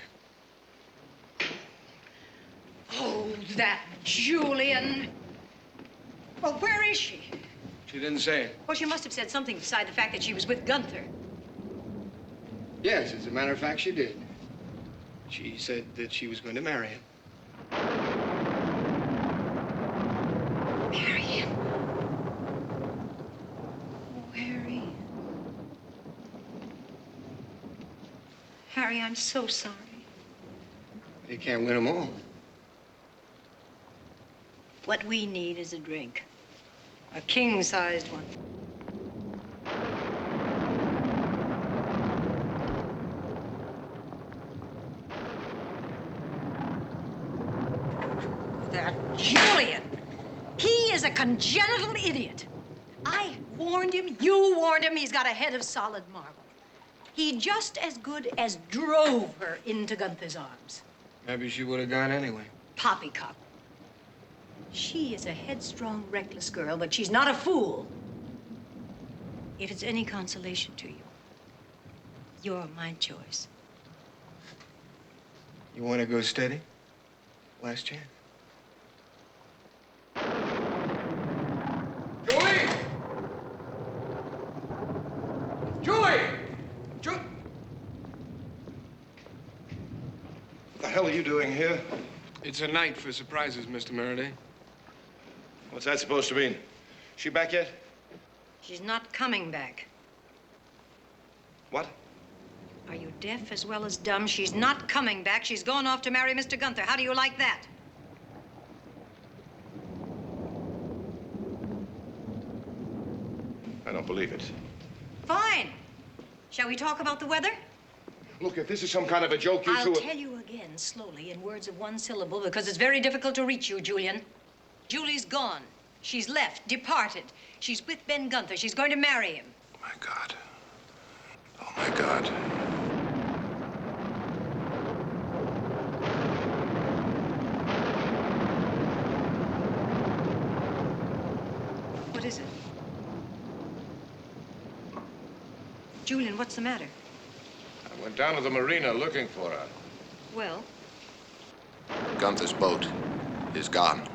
Oh, that Julian. Well, where is she? She didn't say it. Well, she must have said something beside the fact that she was with Gunther. Yes, as a matter of fact, she did. She said that she was going to marry him. Marry him? Oh, Harry. Harry, I'm so sorry. You can't win them all. What we need is a drink. A king-sized one. That Julian! He is a congenital idiot. I warned him, you warned him, he's got a head of solid marble. He just as good as drove her into Gunther's arms. Maybe she would have gone anyway. Poppycock. She is a headstrong, reckless girl, but she's not a fool. If it's any consolation to you, you're my choice. You want to go steady? Last chance. Julie! Julie! What the hell are you doing here? It's a night for surprises, Mr. Meredith. What's that supposed to mean? She back yet? She's not coming back. What? Are you deaf as well as dumb? She's not coming back. She's gone off to marry Mr. Gunther. How do you like that? I don't believe it. Fine. Shall we talk about the weather? Look, if this is some kind of a joke, you I'll two... tell you again, slowly, in words of one syllable, because it's very difficult to reach you, Julian. Julie's gone. She's left, departed. She's with Ben Gunther. She's going to marry him. Oh, my God. Oh, my God. What is it? Julian, what's the matter? Went down to the marina looking for her. Well? Gunther's boat is gone.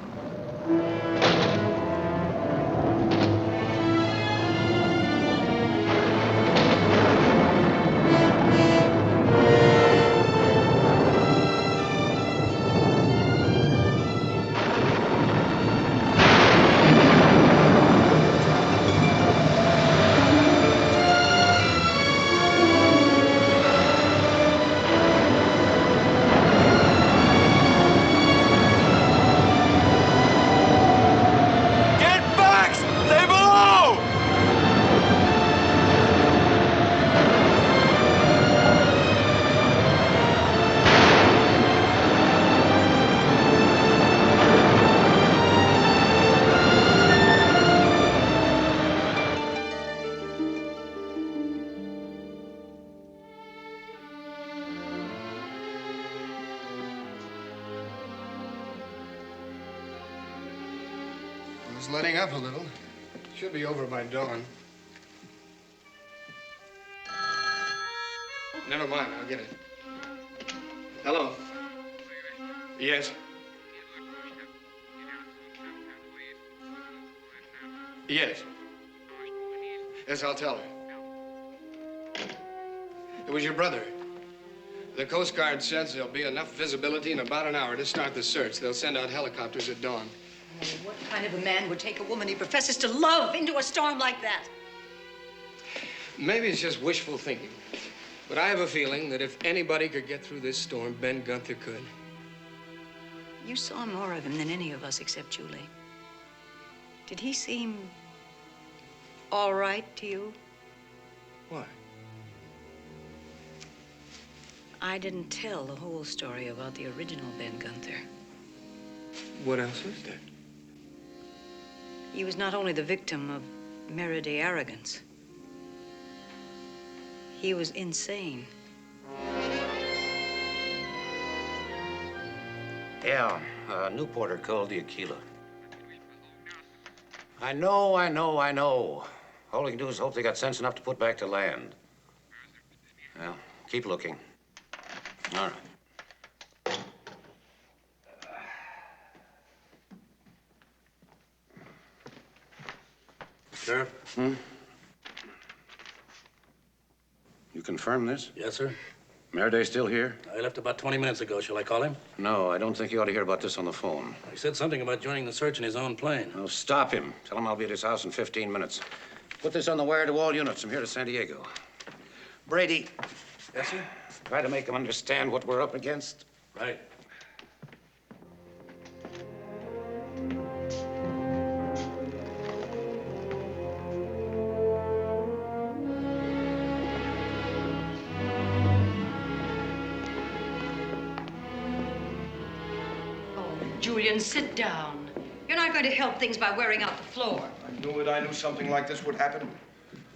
It's letting up a little. Should be over by dawn. Never mind, I'll get it. Hello? Yes? Yes. Yes, I'll tell her. It was your brother. The Coast Guard says there'll be enough visibility in about an hour to start the search. They'll send out helicopters at dawn. Oh, what kind of a man would take a woman he professes to love into a storm like that? Maybe it's just wishful thinking. But I have a feeling that if anybody could get through this storm, Ben Gunther could. You saw more of him than any of us except Julie. Did he seem all right to you? Why? I didn't tell the whole story about the original Ben Gunther. What else is there? He was not only the victim of Mereday arrogance. He was insane. Yeah, new porter called the Aquila. I know. All we can do is hope they got sense enough to put back to land. Well, keep looking. All right. Sheriff? You confirm this? Yes, sir. Mereday's still here? I left about 20 minutes ago. Shall I call him? No, I don't think you ought to hear about this on the phone. He said something about joining the search in his own plane. Oh, stop him. Tell him I'll be at his house in 15 minutes. Put this on the wire to all units from here to San Diego. Brady. Yes, sir? Try to make him understand what we're up against. Right. Julian, sit down. You're not going to help things by wearing out the floor. I knew something like this would happen.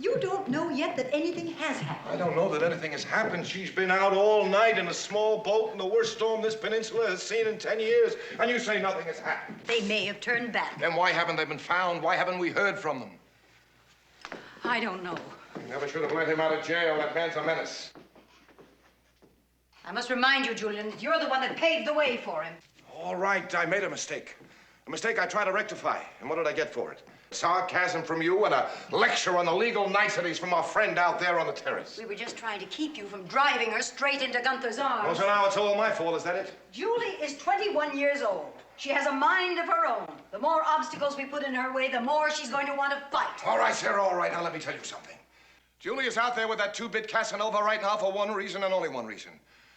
You don't know yet that anything has happened. I don't know that anything has happened. She's been out all night in a small boat in the worst storm this peninsula has seen in 10 years, and you say nothing has happened. They may have turned back. Then why haven't they been found? Why haven't we heard from them? I don't know. You never should have let him out of jail. That man's a menace. I must remind you, Julian, that you're the one that paved the way for him. All right, I made a mistake. A mistake I tried to rectify. And what did I get for it? Sarcasm from you and a lecture on the legal niceties from our friend out there on the terrace. We were just trying to keep you from driving her straight into Gunther's arms. Well, so now it's all my fault, is that it? Julie is 21 years old. She has a mind of her own. The more obstacles we put in her way, the more she's going to want to fight. All right, Sarah, all right. Now let me tell you something. Julie is out there with that two-bit Casanova right now for one reason and only one reason.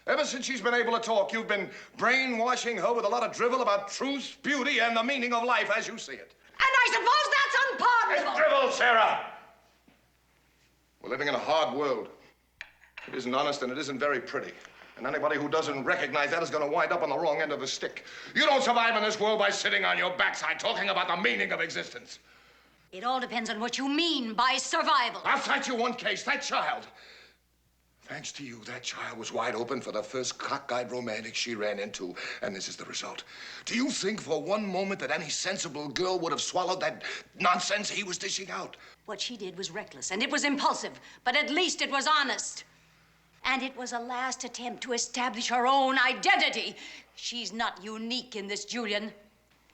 Ever since she's been able to talk, you've been brainwashing her with a lot of drivel about truth, beauty, and the meaning of life as you see it. And I suppose that's unpardonable. It's drivel, Sarah! We're living in a hard world. It isn't honest and it isn't very pretty. And anybody who doesn't recognize that is going to wind up on the wrong end of the stick. You don't survive in this world by sitting on your backside talking about the meaning of existence. It all depends on what you mean by survival. I'll cite you one case. That child. Thanks to you, that child was wide open for the first cockeyed romantic she ran into, and this is the result. Do you think for one moment that any sensible girl would have swallowed that nonsense he was dishing out? What she did was reckless, and it was impulsive, but at least it was honest. And it was a last attempt to establish her own identity. She's not unique in this, Julian.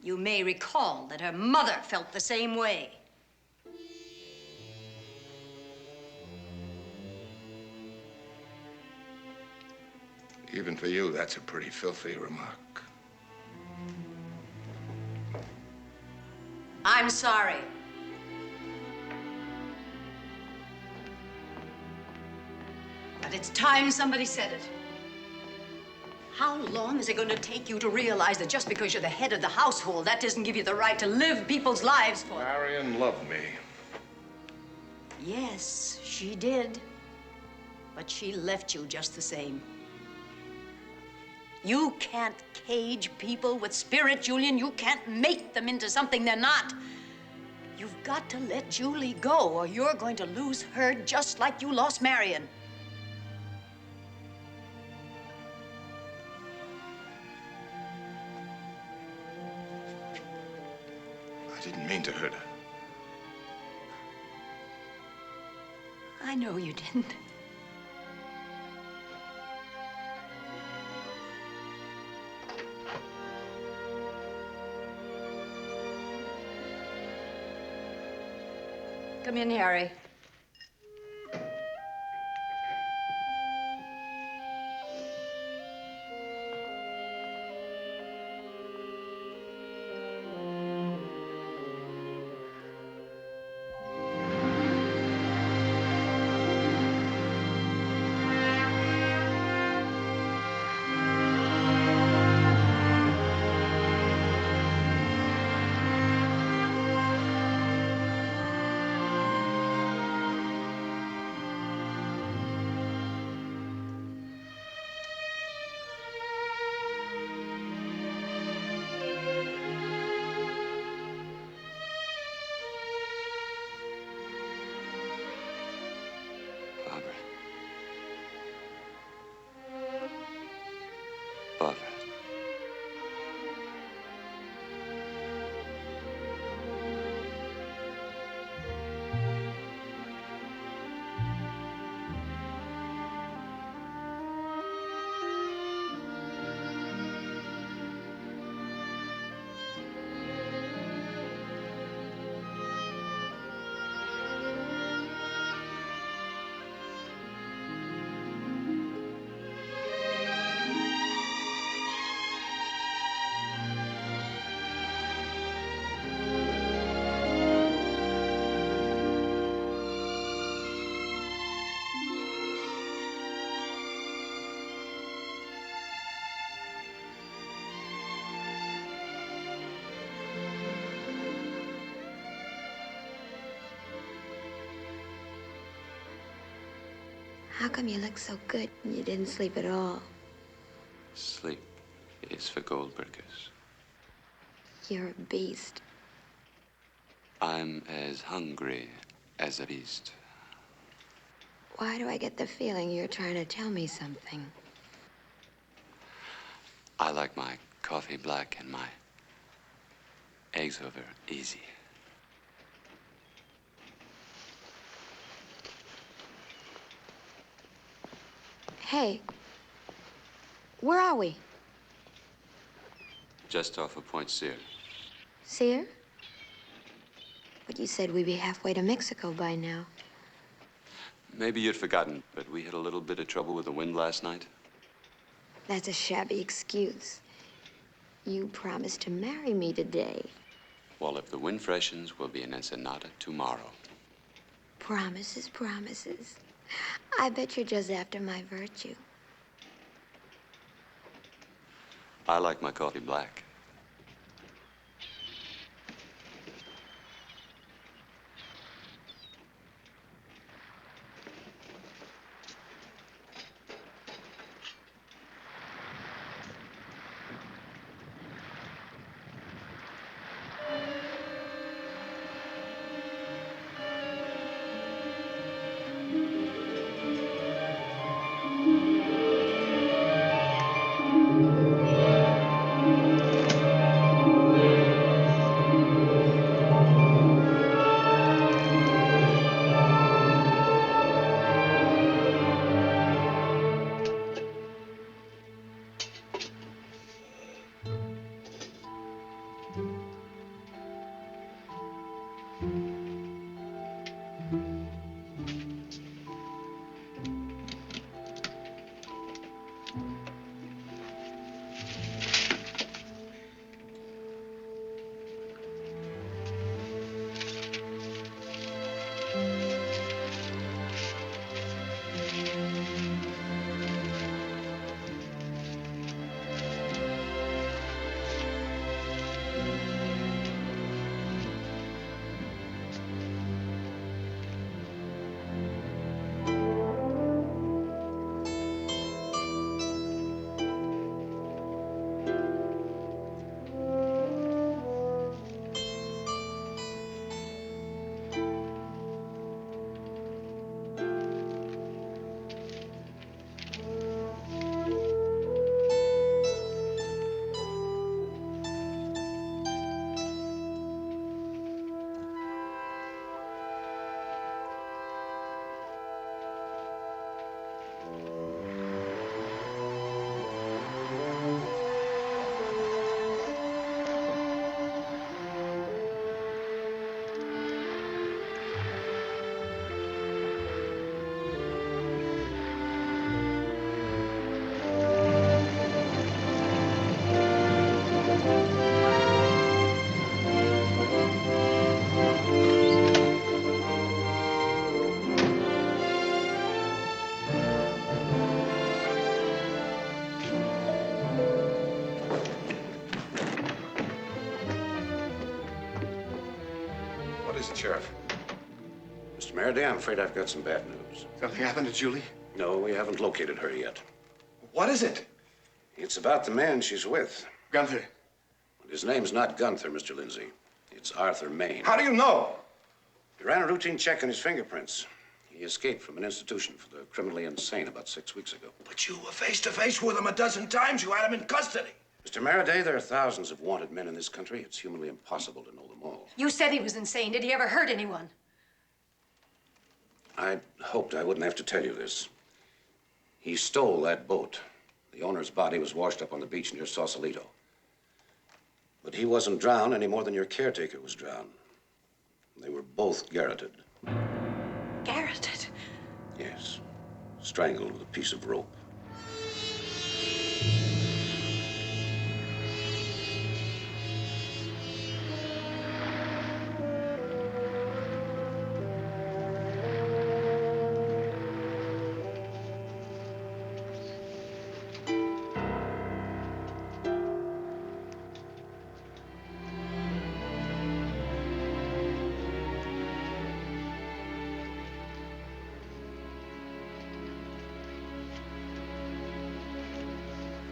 You may recall that her mother felt the same way. Even for you, that's a pretty filthy remark. I'm sorry. But it's time somebody said it. How long is it going to take you to realize that just because you're the head of the household, that doesn't give you the right to live people's lives for them? Marion loved me. Yes, she did. But she left you just the same. You can't cage people with spirit, Julian. You can't make them into something they're not. You've got to let Julie go, or you're going to lose her just like you lost Marion. I didn't mean to hurt her. I know you didn't. Come in, Harry. Barbara. How come you look so good and you didn't sleep at all? Sleep is for Goldbergers. You're a beast. I'm as hungry as a beast. Why do I get the feeling you're trying to tell me something? I like my coffee black and my eggs over easy. Hey, where are we? Just off of Point Sear. Sear? But you said we'd be halfway to Mexico by now. Maybe you'd forgotten, but we had a little bit of trouble with the wind last night. That's a shabby excuse. You promised to marry me today. Well, if the wind freshens, we'll be in Ensenada tomorrow. Promises, promises. I bet you're just after my virtue. I like my coffee black. is the sheriff. Mr. Maraday, I'm afraid I've got some bad news. Something happened to Julie? No, we haven't located her yet. What is it? It's about the man she's with. Gunther. His name's not Gunther, Mr. Lindsay. It's Arthur Maine. How do you know? We ran a routine check on his fingerprints. He escaped from an institution for the criminally insane about 6 weeks ago. But you were face to face with him a dozen times. You had him in custody. Mr. Maraday, there are thousands of wanted men in this country. It's humanly impossible to know them all. You said he was insane. Did he ever hurt anyone? I hoped I wouldn't have to tell you this. He stole that boat. The owner's body was washed up on the beach near Sausalito. But he wasn't drowned any more than your caretaker was drowned. They were both garroted. Garroted? Yes. Strangled with a piece of rope.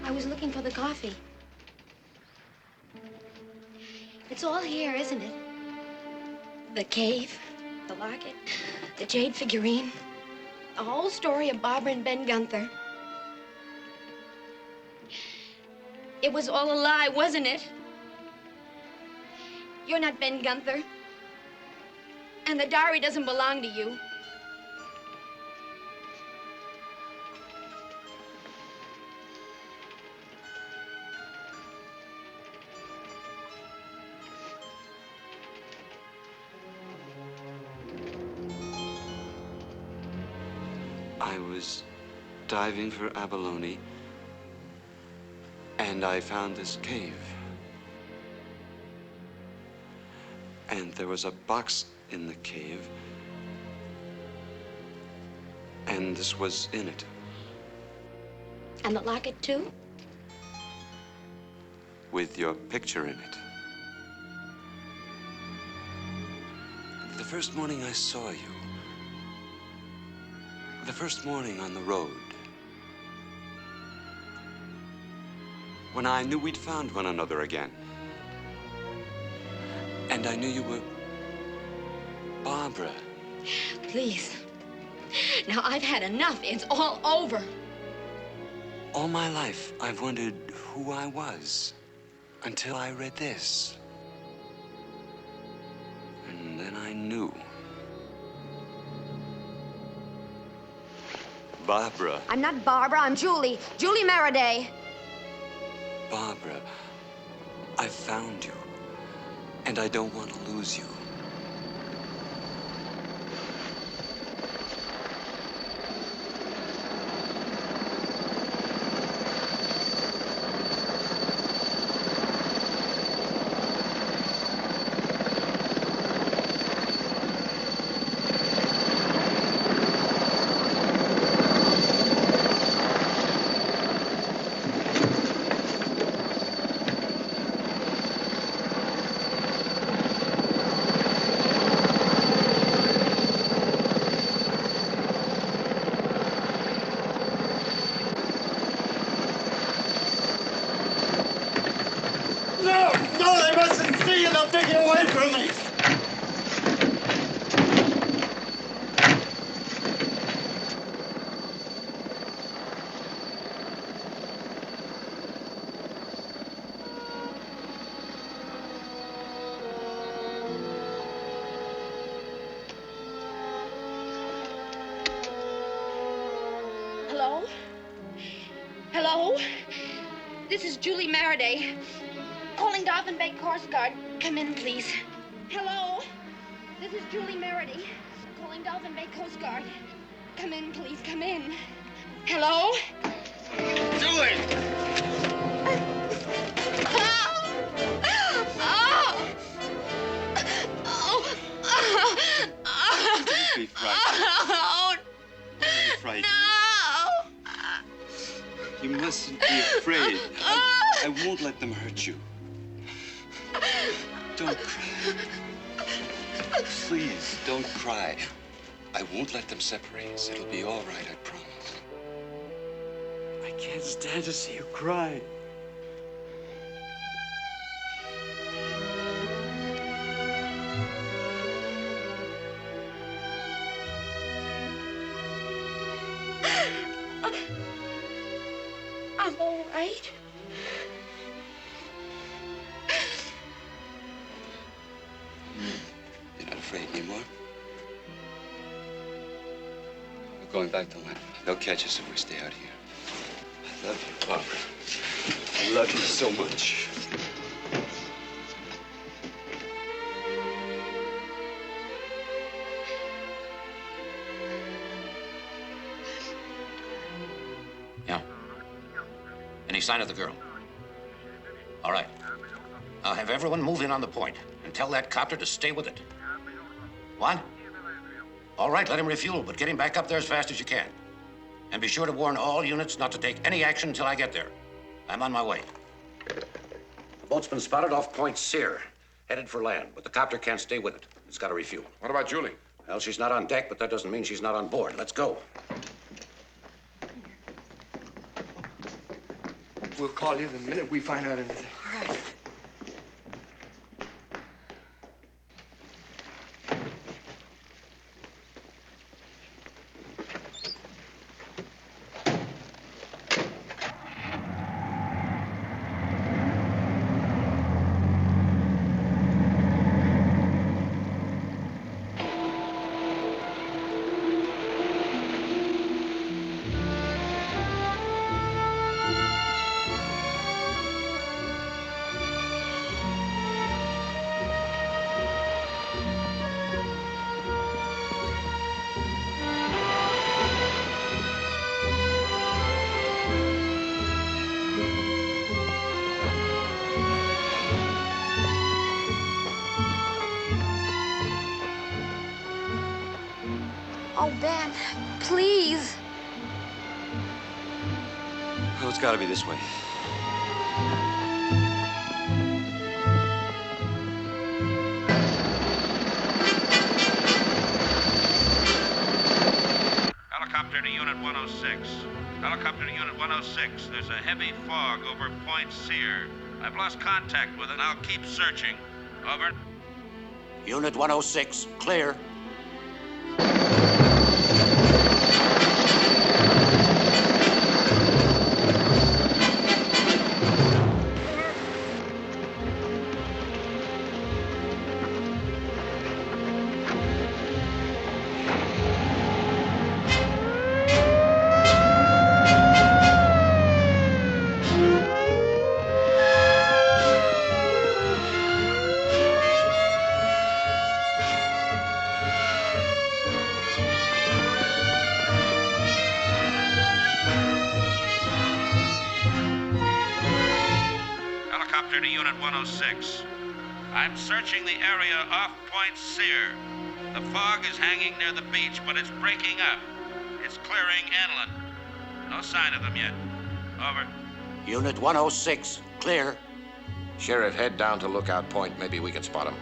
I was looking for the coffee. It's all here, isn't it? The cave, the locket, the jade figurine, the whole story of Barbara and Ben Gunther. It was all a lie, wasn't it? You're not Ben Gunther. And the diary doesn't belong to you. I was diving for abalone, and I found this cave. And there was a box in the cave, and this was in it. And the locket, too? With your picture in it. The first morning I saw you, the first morning on the road, when I knew we'd found one another again, and I knew you were Barbara. Please. Now, I've had enough. It's all over. All my life, I've wondered who I was until I read this. And then I knew. Barbara. I'm not Barbara. I'm Julie. Julie Maraday. Barbara, I found you, and I don't want to lose you. No, they mustn't see you. They'll take you away from me. Hello? Hello? This is Julie Maraday. Calling Dolphin Bay Coast Guard. Come in, please. Hello? This is Julie Maraday. Calling Dolphin Bay Coast Guard. Come in, please. Come in. Hello? Julie! Don't be frightened. Don't be frightened. You mustn't be afraid. I won't let them hurt you. Don't cry. Please, don't cry. I won't let them separate us. It'll be all right, I promise. I can't stand to see you cry. I'm all right. You're not afraid anymore? We're going back to London. They'll catch us if we stay out here. I love you, Barbara. I love you so much. Yeah. Any sign of the girl? All right. I'll have everyone move in on the point and tell that copter to stay with it. What? All right, let him refuel, but get him back up there as fast as you can. And be sure to warn all units not to take any action until I get there. I'm on my way. The boat's been spotted off Point Sear, headed for land, but the copter can't stay with it. It's got to refuel. What about Julie? Well, she's not on deck, but that doesn't mean she's not on board. Let's go. We'll call you the minute we find out anything. All right. Oh, Ben, please. Oh, it's got to be this way. Helicopter to Unit 106. Helicopter to Unit 106. There's a heavy fog over Point Sear. I've lost contact with it. I'll keep searching. Over. Unit 106, clear. Helicopter to Unit 106. I'm searching the area off Point Sear. The fog is hanging near the beach, but it's breaking up. It's clearing inland. No sign of them yet. Over. Unit 106, clear. Sheriff, head down to Lookout Point. Maybe we can spot him.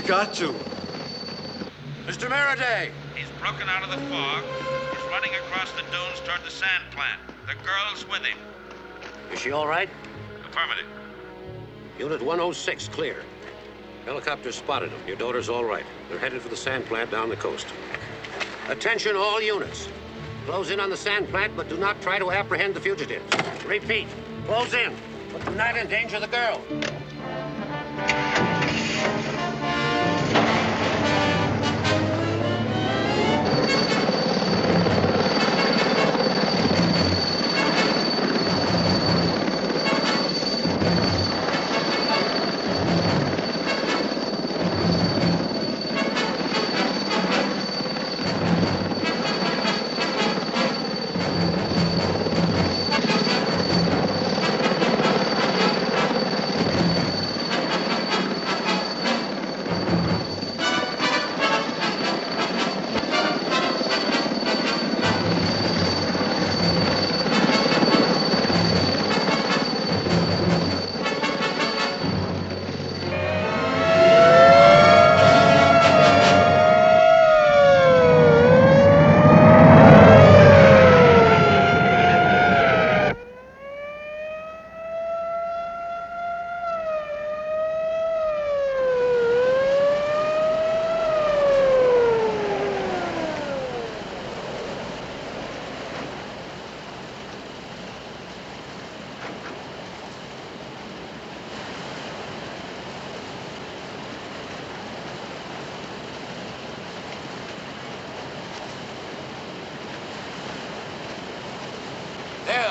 Got to. Mr. Maraday! He's broken out of the fog. He's running across the dunes toward the sand plant. The girl's with him. Is she all right? Affirmative. Unit 106, clear. Helicopter spotted them. Your daughter's all right. They're headed for the sand plant down the coast. Attention, all units. Close in on the sand plant, but do not try to apprehend the fugitives. Repeat, close in, but do not endanger the girl.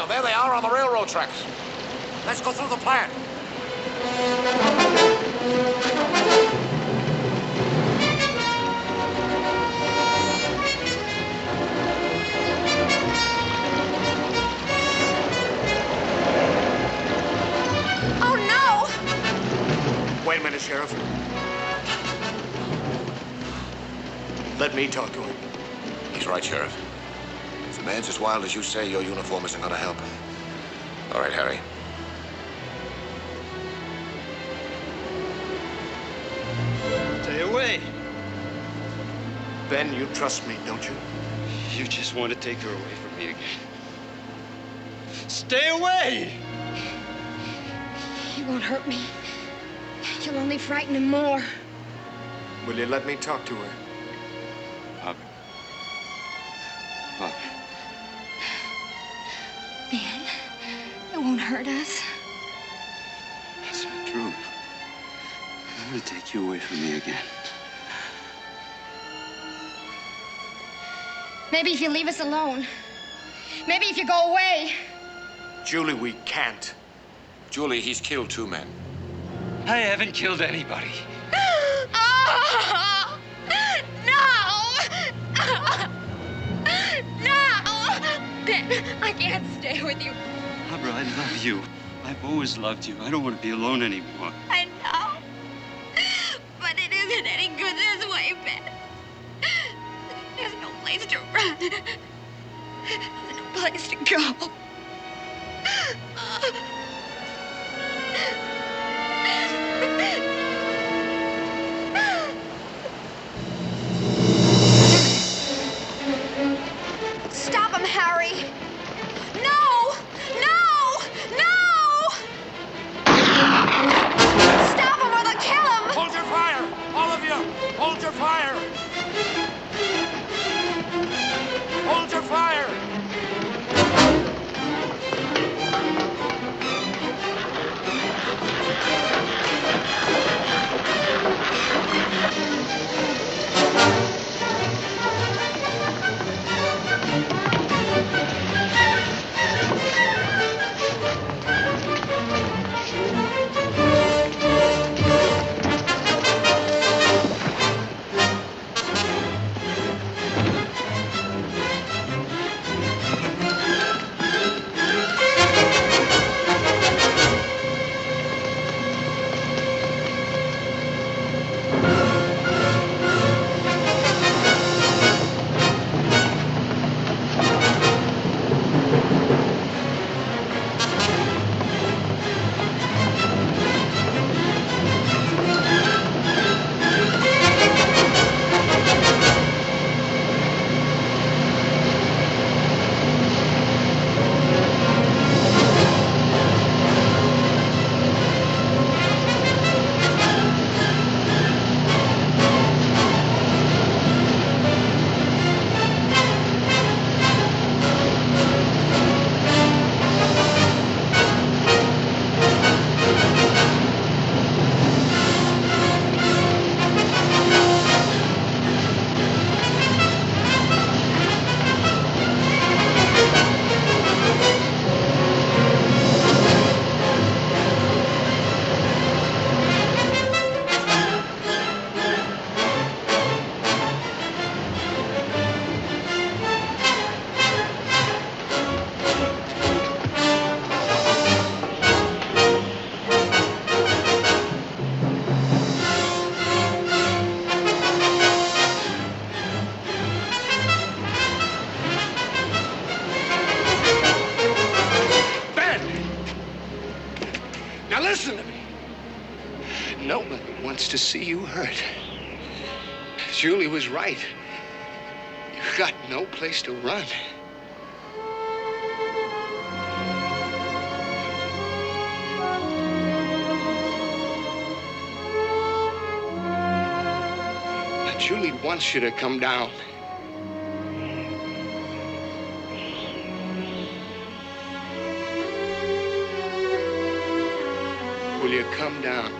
there they are on the railroad tracks. Let's go through the plant. Oh, no! Wait a minute, Sheriff. Let me talk to him. He's right, Sheriff. If the man's as wild as you say, your uniform isn't going to help. All right, Harry. Stay away. Ben, you trust me, don't you? You just want to take her away from me again. Stay away! He won't hurt me. You'll only frighten him more. Will you let me talk to her? Ben, it won't hurt us. That's not true. I'm going to take you away from me again. Maybe if you leave us alone. Maybe if you go away. Julie, we can't. Julie, he's killed 2 men. I haven't killed anybody. Oh! No! No! Ben, I can't stay with you. Barbara, I love you. I've always loved you. I don't want to be alone anymore. I know. But it isn't any good this way, Ben. There's no place to run. There's no place to go. Stop him, Harry! No! No! No! Stop him or they'll kill him! Hold your fire! All of you! Hold your fire! Hold your fire! Now listen to me. Nobody wants to see you hurt. Julie was right. You've got no place to run. Now, Julie wants you to come down. Will you come down?